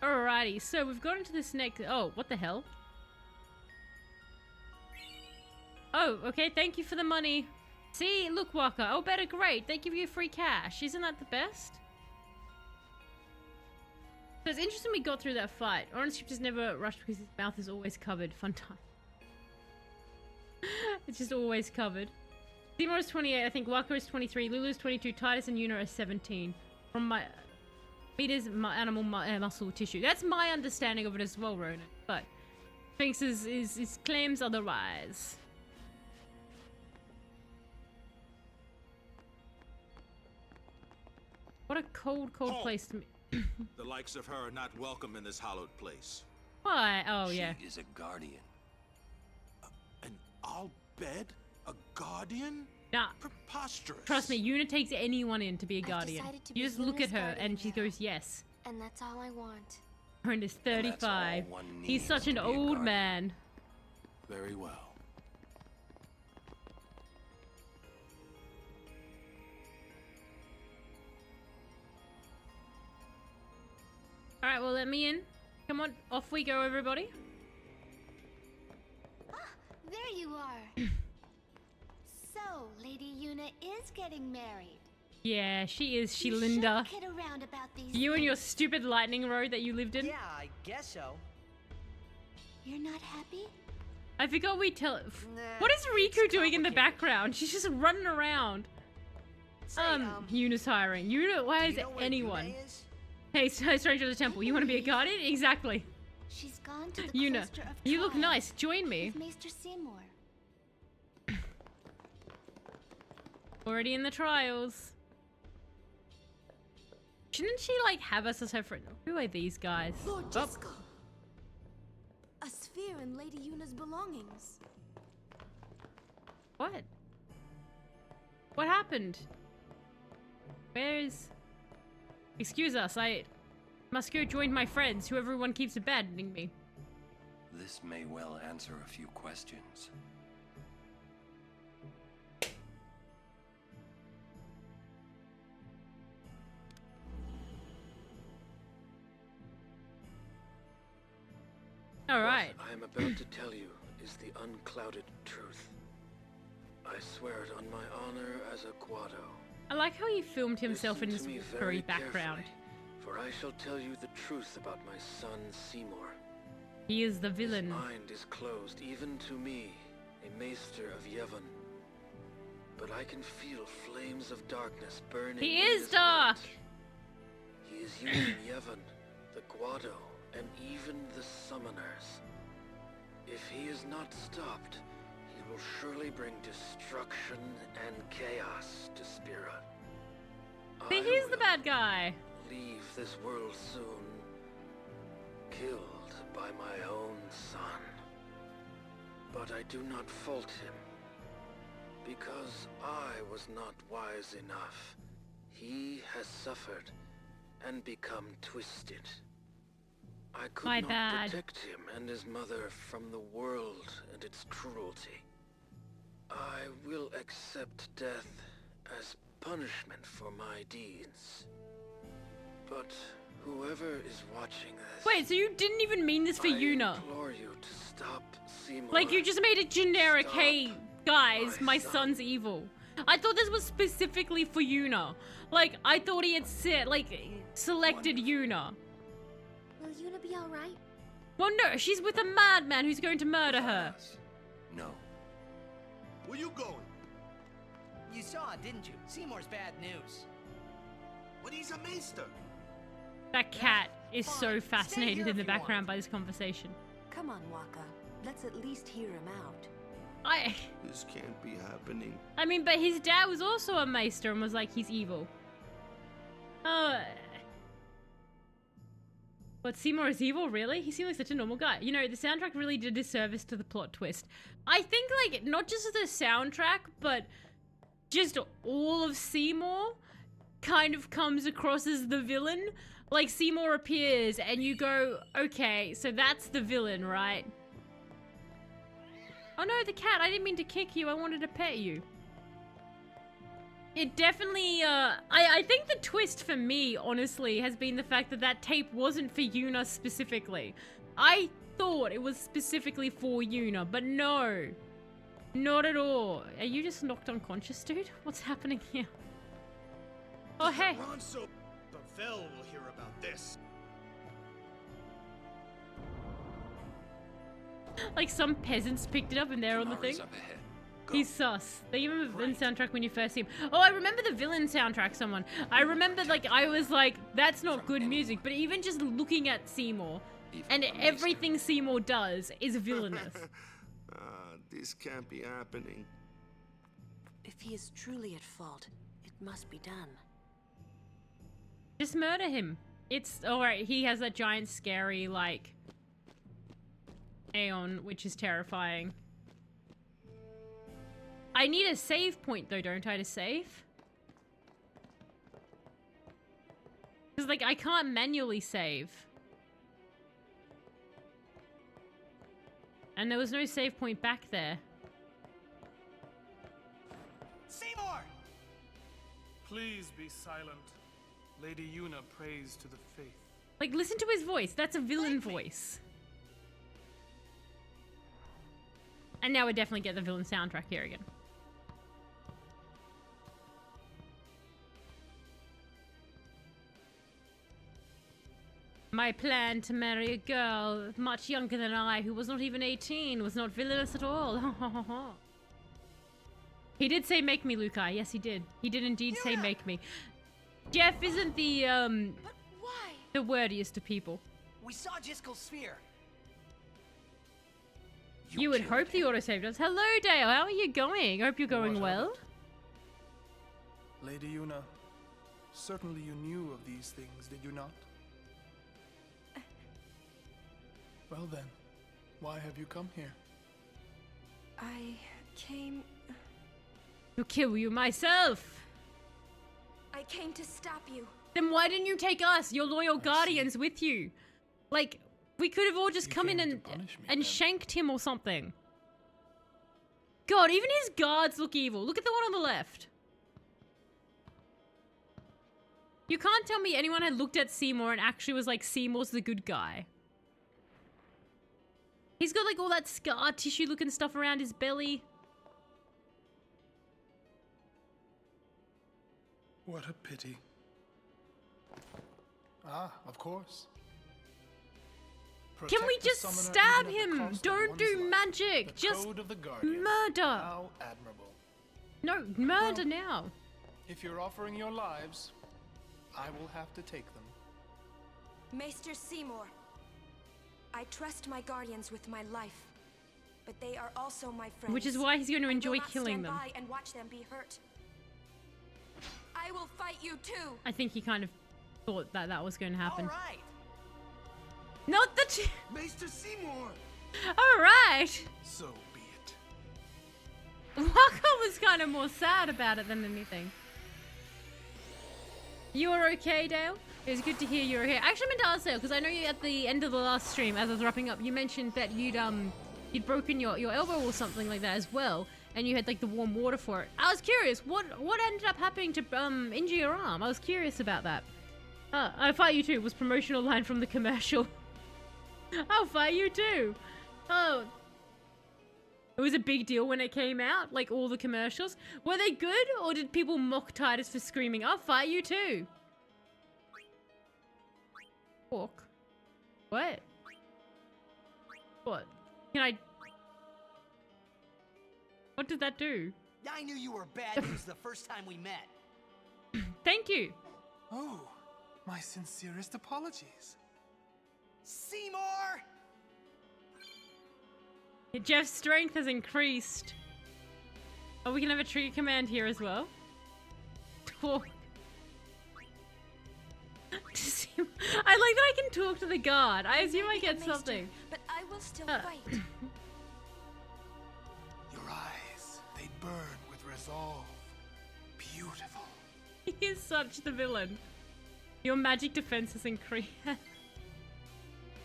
Alrighty, so we've got into this next... Oh, what the hell? Oh, okay, thank you for the money. See, look, Waka. Oh, better, great. They give you free cash. Isn't that the best? So it's interesting we got through that fight. Orange just never rushed because his mouth is always covered. Fun time. It's just always covered. Seymour is 28, I think Waka is 23, Lulu is 22, Titus and Yuna are 17. From my... Meters animal muscle tissue. That's my understanding of it as well, Ronan. But Sphinx is claims otherwise. What a cold place to me. The likes of her are not welcome in this hallowed place. Why? Oh, yeah. She is a guardian. An Al Bhed? A guardian? Nah. Preposterous. Trust me, Yuna takes anyone in to be a guardian. decided to be You just look at Yuna's her guardian and she now. goes, yes. And that's all I want. Ronan is And that's all 35. one He's needs such an to be a old guardian. man. Very well. Alright, well, let me in. Come on, off we go, everybody. There you are. So, Lady Yuna is getting married. Yeah, she is. She You Linda. shouldn't kid around about these You and your things. stupid lightning road that you lived in. Yeah, I guess so. You're not happy? I forgot we tell. Nah, What is it's Riku doing in the complicated. background? She's just running around. Say, Yuna's hiring. Yuna, why do is you know where anyone? Yuna is? Hey, stranger of the temple. You want to be a guardian? Exactly. She's gone to the Yuna, cloister of you look trial nice. Join me. with Maester Seymour. Already in the trials. Shouldn't she, like, have us as her friend? Who are these guys? Lord Jessica! A sphere in Lady Yuna's belongings. What? What happened? Where's... Excuse us, I must go join my friends, who everyone keeps abandoning me. This may well answer a few questions. Alright. What I am about to tell you is the unclouded truth. I swear it on my honor as a Guado. I like how he filmed himself in his Listen to me furry very background. carefully, for I shall tell you the truth about my son Seymour. He is the villain. His mind is closed even to me, a maester of Yevon. But I can feel flames of darkness burning. He in is his dark! heart. He is using Yevon, the Guado, and even the summoners. If he is not stopped, he will surely bring destruction and chaos to Spira. See, he's the bad guy. Leave this world soon, killed by my own son. But I do not fault him, because I was not wise enough. He has suffered and become twisted. I could My not bad. protect him and his mother from the world and its cruelty. I will accept death as punishment for my deeds. But whoever is watching this... Wait, so you didn't even mean this for Yuna? I implore you to stop Seymour. Like, you just made it generic, Stop hey, guys, my son. son's evil. I thought this was specifically for Yuna. Like, I thought he had selected Yuna. Will Yuna be alright? Well, no, she's with a madman who's going to murder her. No. Where you going? You saw it, didn't you? Seymour's bad news. But he's a maester. That cat is Fine. so Stay fascinated here in the if you want. background by this conversation. Come on, Waka. Let's at least hear him out. This can't be happening. I mean, but his dad was also a maester and was like, he's evil. But Seymour is evil, really? He seemed like such a normal guy. You know, the soundtrack really did a disservice to the plot twist. I think, like, not just the soundtrack, but just all of Seymour kind of comes across as the villain. Like, Seymour appears and you go, okay, so that's the villain, right? Oh no, the cat, I didn't mean to kick you, I wanted to pet you. It definitely, I think the twist for me, honestly, has been the fact that that tape wasn't for Yuna specifically. I thought it was specifically for Yuna, but no. Not at all. Are you just knocked unconscious, dude? What's happening here? Oh, hey. Ronso, Pavel will hear about this. Like some peasants picked it up and they're on the thing. Up ahead. He's sus. They even have a villain soundtrack when you first see him. Oh, I remember the villain soundtrack, someone. I remember, like, I was like, that's not good music. But even just looking at Seymour, and everything Seymour does is villainous. This can't be happening. If he is truly at fault, it must be done. Just murder him. It's, alright, he has that giant scary, like, Aeon, which is terrifying. I need a save point, though, don't I, to save? Because, like, I can't manually save. And there was no save point back there. Seymour! Please be silent. Lady Yuna prays to the faith. Like, listen to his voice. That's a villain voice. And now we definitely get the villain soundtrack here again. My plan to marry a girl much younger than I, who was not even 18, was not villainous at all. He did say make me, Lukai. Yes, he did. He did indeed say make me. Jeff isn't the, But why? the wordiest of people. We saw Jiskel's sphere. You would hope the autosave does. Hello, Dale. How are you going? I hope you're going well. Lady Yuna, certainly you knew of these things, did you not? Well then, why have you come here? I came... To kill you myself! I came to stop you. Then why didn't you take us, your loyal guardians, with you? Like, we could have all just come in and shanked him or something. God, even his guards look evil. Look at the one on the left. You can't tell me anyone had looked at Seymour and actually was like, Seymour's the good guy. He's got like all that scar tissue looking stuff around his belly. What a pity. Ah, of course. Can we just stab him? Don't do magic. Just murder. How admirable. No, murder now. If you're offering your lives, I will have to take them. Maester Seymour, I trust my guardians with my life, but they are also my friends. Which is why he's going to enjoy killing them. I will not stand by and watch them be hurt. I will fight you too. I think he kind of thought that that was going to happen. All right. Not the Maester Seymour. All right. So be it. Waka was kind of more sad about it than anything. You are okay, Dale? It was good to hear you were here. I actually meant to ask Dale, because I know you at the end of the last stream, as I was wrapping up, you mentioned that you'd broken your elbow or something like that as well, and you had like the warm water for it. I was curious, what ended up happening to injure your arm? I was curious about that. I fight you too was promotional line from the commercial. I'll fight you too. Oh. It was a big deal when it came out, like all the commercials. Were they good, or did people mock Titus for screaming, I'll fight you too? Walk. What? What? Can I... What did that do? I knew you were bad news the first time we met. Thank you. Oh, my sincerest apologies. Seymour! Jeff's strength has increased. Oh, we can have a tree command here as well. Talk. I like that I can talk to the guard. I assume I get something. But I will still fight. Your eyes, they burn with resolve. Beautiful. He is such the villain. Your magic defense has increased.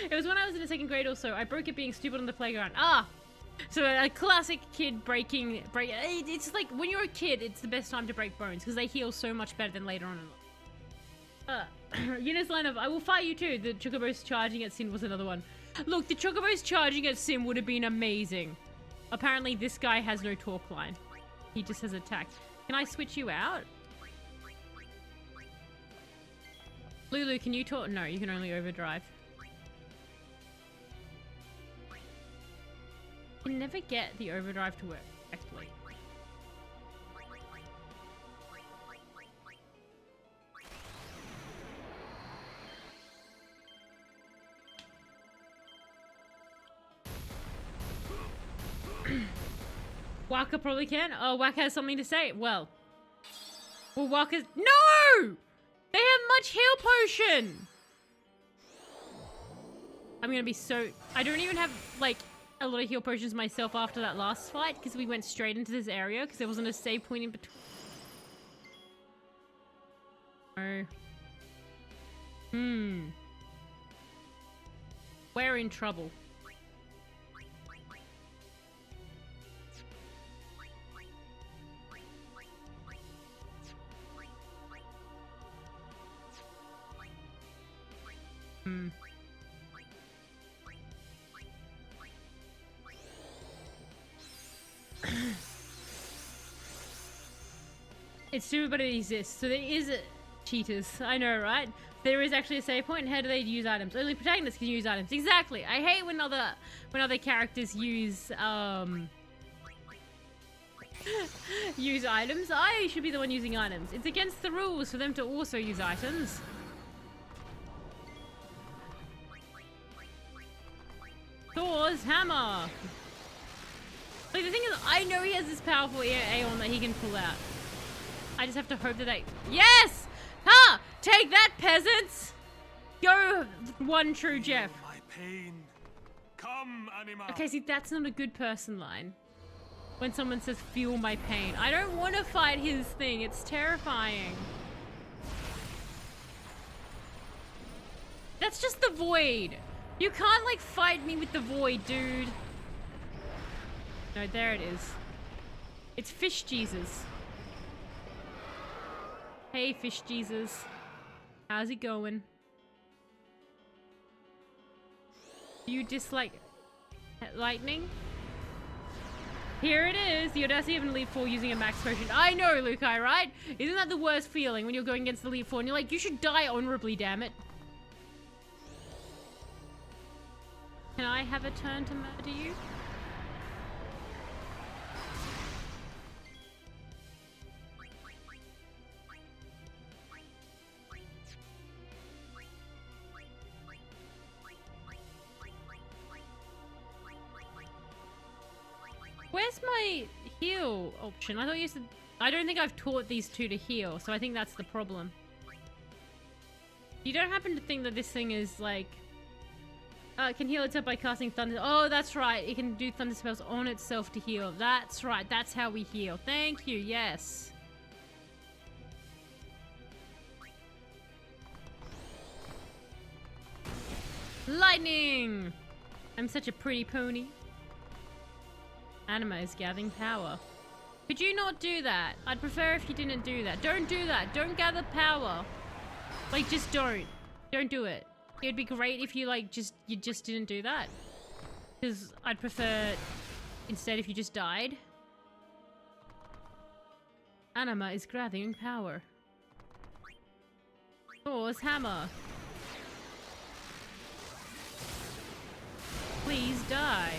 It was when I was in the second grade or so. I broke it being stupid on the playground. Ah! So a classic kid breaking... It's like, when you're a kid, it's the best time to break bones, because they heal so much better than later on in life. Yuna's line of, I will fight you too. The Chocobo's charging at Sin was another one. Look, the Chocobo's charging at Sin would have been amazing. Apparently, this guy has no talk line. He just has attack. Can I switch you out? Lulu, can you talk? No, you can only overdrive. I can never get the overdrive to work correctly. Waka probably can. Oh, Waka has something to say. Well, Waka's... No! They have much heal potion! I'm gonna be so... I don't even have, like, a lot of heal potions myself after that last fight, because we went straight into this area, because there wasn't a save point in between. Oh. We're in trouble. It's stupid, but it exists. So there is cheaters. I know, right? There is actually a save point. And how do they use items? Only protagonists can use items. Exactly. I hate when other characters use use items. I should be the one using items. It's against the rules for them to also use items. Thor's hammer. Like, the thing is, I know he has this powerful Aeon that he can pull out. I just have to hope that they... Yes! Ha! Take that, peasants! Go, one true Jeff. My pain. Come, anima. Okay, see, that's not a good person line. When someone says, feel my pain. I don't want to fight his thing. It's terrifying. That's just the void. You can't, like, fight me with the void, dude. No, there it is. It's Fish Jesus. Hey, Fish Jesus. How's it going? Do you dislike lightning? Here it is. The audacity of an Elite Four using a max potion. I know, Lukai, right? Isn't that the worst feeling when you're going against the Elite Four and you're like, you should die honorably, damn it. Can I have a turn to murder you? Where's my heal option? I thought you said... I don't think I've taught these two to heal, so I think that's the problem. You don't happen to think that this thing is like... it can heal itself by casting thunder. Oh, that's right. It can do thunder spells on itself to heal. That's right. That's how we heal. Thank you. Yes. Lightning! I'm such a pretty pony. Anima is gathering power. Could you not do that? I'd prefer if you didn't do that. Don't do that. Don't gather power. Like, just don't. Don't do it. It'd be great if you, like, you just didn't do that. Because I'd prefer, instead, if you just died. Anima is gathering power. Thor's hammer. Please die.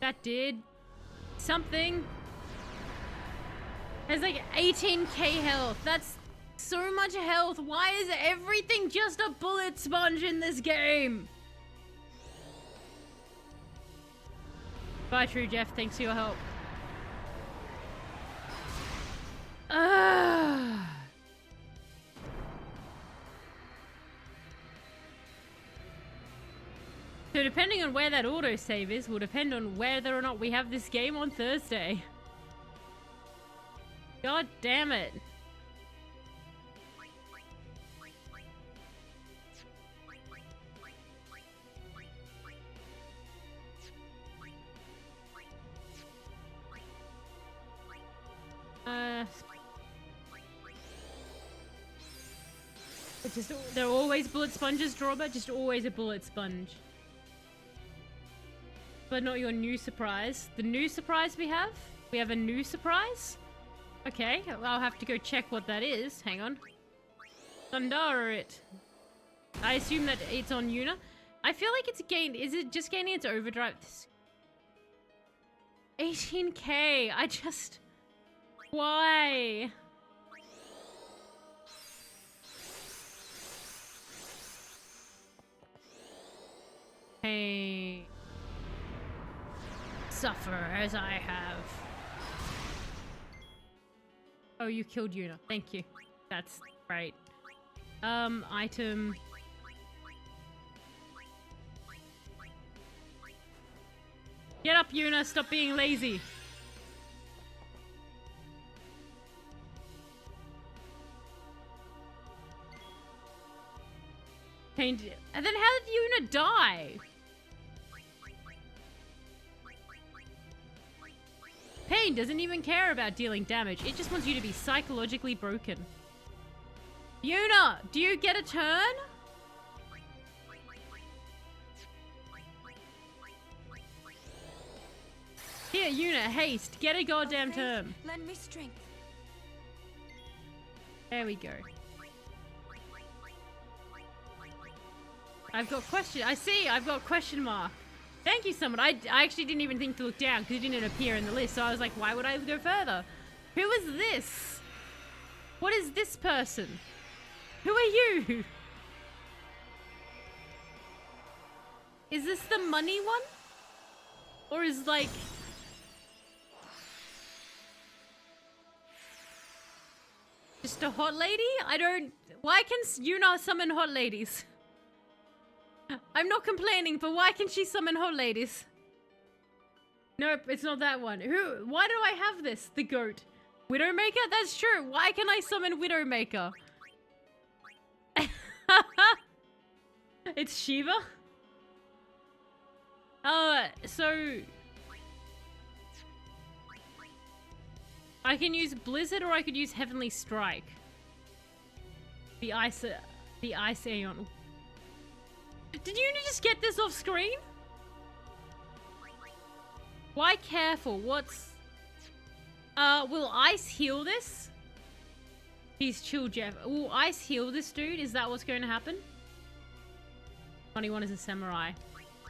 That did something. There's like 18k health. That's so much health. Why is everything just a bullet sponge in this game? Bye, True Jeff. Thanks for your help. So depending on where that autosave is will depend on whether or not we have this game on Thursday. God damn it. They're always bullet sponges, Drawback. Just always a bullet sponge. But not your new surprise. The new surprise we have? We have a new surprise? Okay, I'll have to go check what that is. Hang on. Thundara it. I assume that it's on Yuna. I feel like it's gained. Is it just gaining its overdrive? 18k. I just... Why? Hey. Suffer as I have. Oh, you killed Yuna. Thank you. That's great. Item. Get up, Yuna. Stop being lazy. And then how did Yuna die? Pain doesn't even care about dealing damage. It just wants you to be psychologically broken. Yuna, do you get a turn? Here, Yuna, haste. Get a goddamn turn. Lend me strength. There we go. I've got question. I see. I've got question mark. Thank you, someone. I actually didn't even think to look down because it didn't appear in the list. So I was like, why would I go further? Who is this? What is this person? Who are you? Is this the money one? Or is like... Just a hot lady? I don't... Why can Yuna summon hot ladies? I'm not complaining, but why can she summon hot ladies? Nope, it's not that one. Who? Why do I have this? The goat. Widowmaker? That's true. Why can I summon Widowmaker? It's Shiva? So... I can use Blizzard or I could use Heavenly Strike. The Ice Aeon. Did you just get this off screen? Why careful? What's... will Ice heal this? He's chill, Jeff. Will Ice heal this dude? Is that what's going to happen? 21 is a samurai.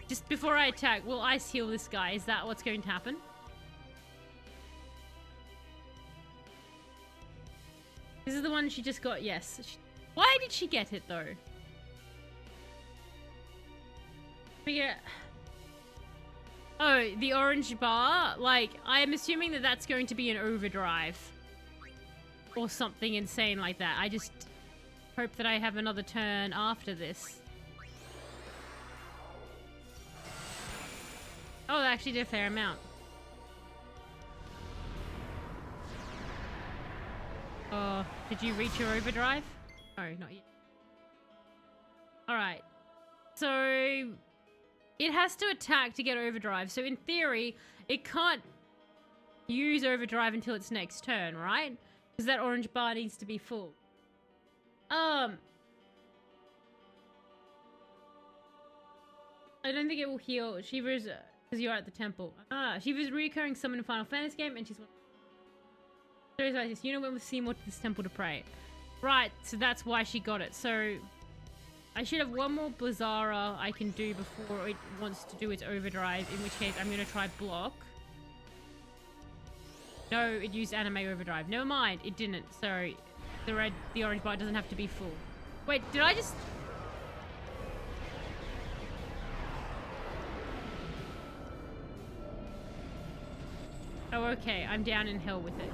Just before I attack, will Ice heal this guy? Is that what's going to happen? This is the one she just got, yes. Why did she get it, though? Yeah. Oh, the orange bar? Like, I'm assuming that that's going to be an overdrive. Or something insane like that. I just hope that I have another turn after this. Oh, that actually did a fair amount. Oh, did you reach your overdrive? Oh, not yet. Alright. So... it has to attack to get overdrive. So in theory, it can't use overdrive until its next turn, right? Because that orange bar needs to be full. I don't think it will heal. Shiva's... because you're at the temple. Shiva's recurring summon in Final Fantasy game, and she's... so this Yuna went with Seymour to this temple to pray. Right, so that's why she got it. So... I should have one more Blizzara I can do before it wants to do its overdrive, in which case I'm going to try block. No, it used anime overdrive. Never mind, it didn't. Sorry. The orange bar doesn't have to be full. Wait, did I just... oh, okay. I'm down in hell with it.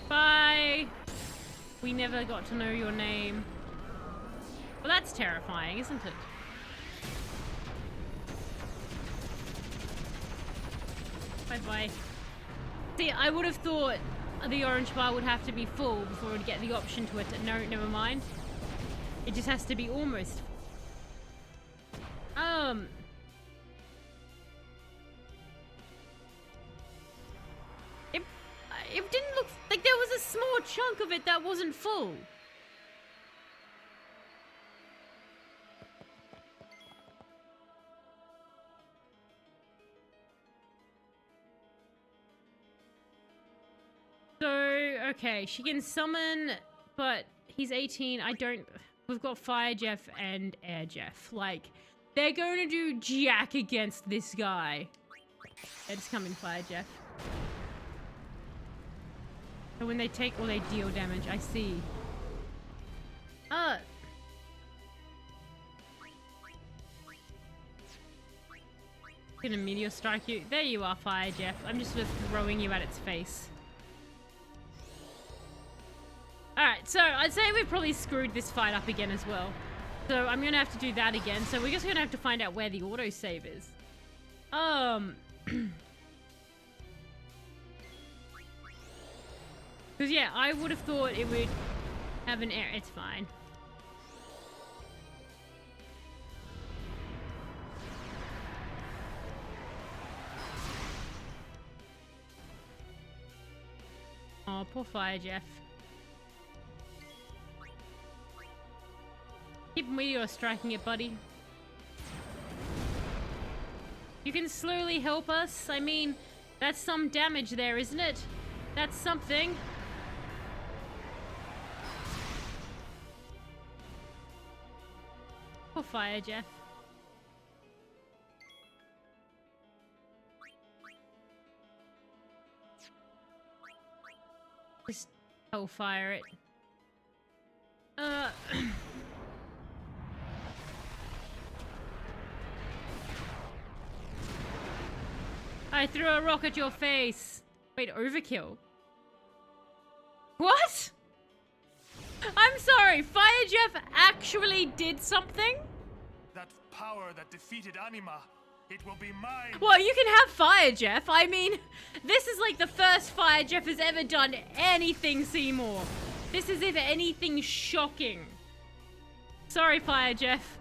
Bye! We never got to know your name. Well, that's terrifying, isn't it? Bye-bye. See, I would have thought the orange bar would have to be full before it would get the option to it. No, never mind. It just has to be almost. It didn't look like there was a small chunk of it that wasn't full. So, okay, she can summon, but he's 18. We've got Fire Jeff and Air Jeff. Like, they're going to do jack against this guy. Let's come in, Fire Jeff. And when they take or they deal damage, I see. Gonna meteor strike you. There you are, Fire Jeff. I'm just sort of throwing you at its face. Alright, so I'd say we probably screwed this fight up again as well. So I'm gonna have to do that again. So we're just gonna have to find out where the autosave is. Because, yeah, I would have thought it would have an error. It's fine. Oh, poor Fire Jeff. Keep meteor striking it, buddy. You can slowly help us. I mean, that's some damage there, isn't it? That's something. Poor Fire Jeff. Just hellfire it. I threw a rock at your face. Wait, overkill? What? I'm sorry, Fire Jeff actually did something? That power that defeated Anima, it will be mine. Well, you can have Fire Jeff. I mean, this is like the first Fire Jeff has ever done anything, Seymour. This is, if anything, shocking. Sorry, Fire Jeff.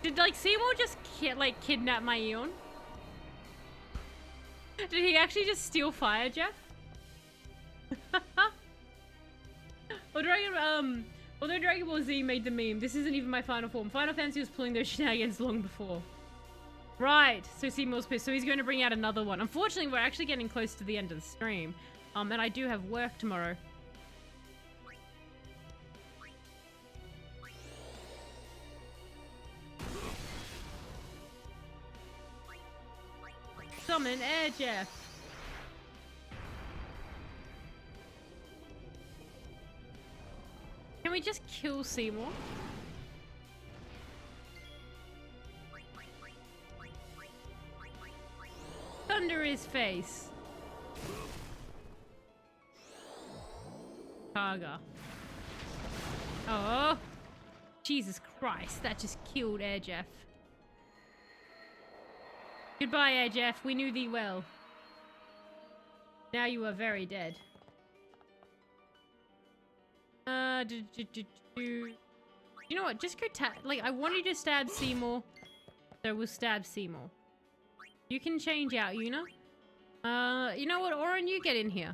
Did, like, Seymour just, kidnap my Eon? Did he actually just steal Fire Jeff? Although Dragon Ball Z made the meme, this isn't even my final form. Final Fantasy was pulling those shenanigans long before. Right, so Seymour's pissed, so he's going to bring out another one. Unfortunately, we're actually getting close to the end of the stream. And I do have work tomorrow. Summon Air Jeff. Can we just kill Seymour? Thunder his face. Targa. Oh. Jesus Christ, that just killed Air Jeff. Goodbye, Air Jeff. We knew thee well. Now you are very dead. You know what? Just go I want you to stab Seymour. So we'll stab Seymour. You can change out, Yuna. You know what? Orin, you get in here.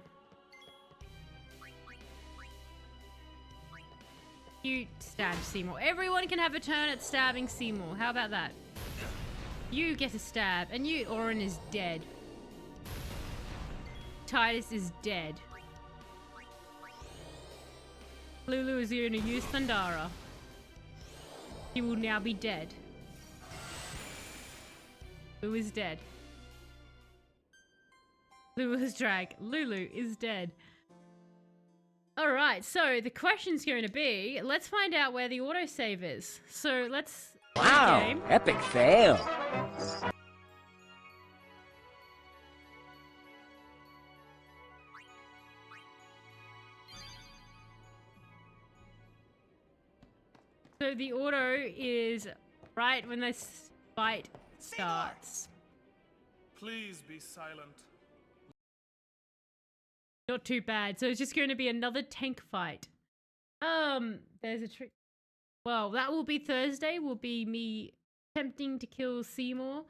You stab Seymour. Everyone can have a turn at stabbing Seymour. How about that? You get a stab. And you, Orin, is dead. Titus is dead. Lulu is going to use Thundara. He will now be dead. Lulu is dead. Lulu is drag. Lulu is dead. Alright, so the question's going to be, let's find out where the autosave is. So let's... Wow, epic fail. So the auto is right when this fight starts. Please be silent. Not too bad. So it's just going to be another tank fight. There's a trick. Well, that will be Thursday. Will be me attempting to kill Seymour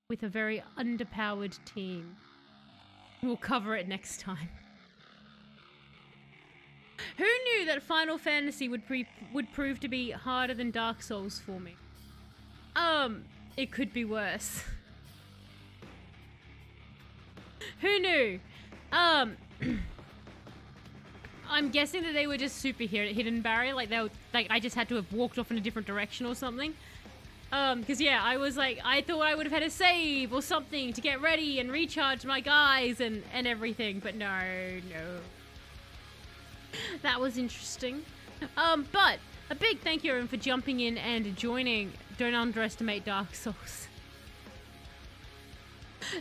with a very underpowered team. We'll cover it next time. Who knew that Final Fantasy would prove to be harder than Dark Souls for me? It could be worse. Who knew? I'm guessing that they were just super hidden barrier, like I just had to have walked off in a different direction or something. Cause yeah, I was like, I thought I would have had a save or something to get ready and recharge my guys and everything, but no. That was interesting. But a big thank you everyone for jumping in and joining. Don't underestimate Dark Souls.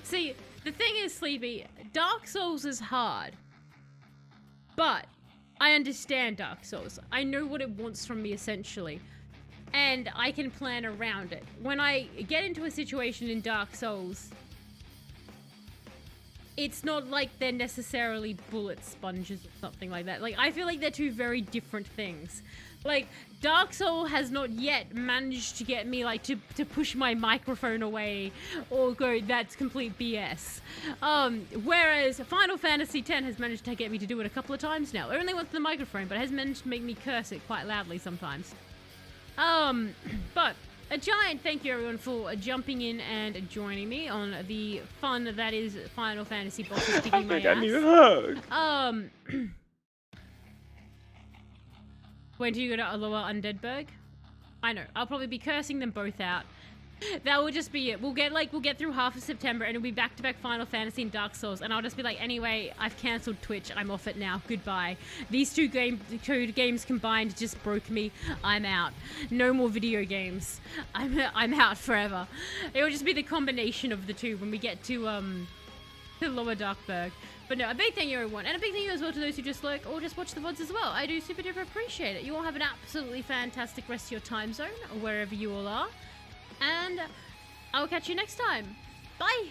See, the thing is, Sleepy, Dark Souls is hard. But I understand Dark Souls. I know what it wants from me, essentially. And I can plan around it. When I get into a situation in Dark Souls, it's not like they're necessarily bullet sponges or something like that. Like, I feel like they're two very different things. Like, Dark Soul has not yet managed to get me, like, to push my microphone away or go, that's complete BS. Whereas Final Fantasy X has managed to get me to do it a couple of times now. Only with the microphone, but has managed to make me curse it quite loudly sometimes. But a giant thank you everyone for jumping in and joining me on the fun that is Final Fantasy bosses kicking my ass. I need a hug. When do you go to Aloha Undeadburg? I know, I'll probably be cursing them both out. That will just be it. We'll get through half of September and it'll be back-to-back Final Fantasy and Dark Souls, and I'll just be like, anyway, I've cancelled Twitch, I'm off it now, goodbye. These two games combined just broke me. I'm out. No more video games. I'm out forever. It will just be the combination of the two when we get to Lower Darkberg. But no, a big thank you everyone, and a big thank you as well to those who just like or just watch the VODs as well. I do super duper appreciate it. You all have an absolutely fantastic rest of your time zone, or wherever you all are. And I'll catch you next time. Bye!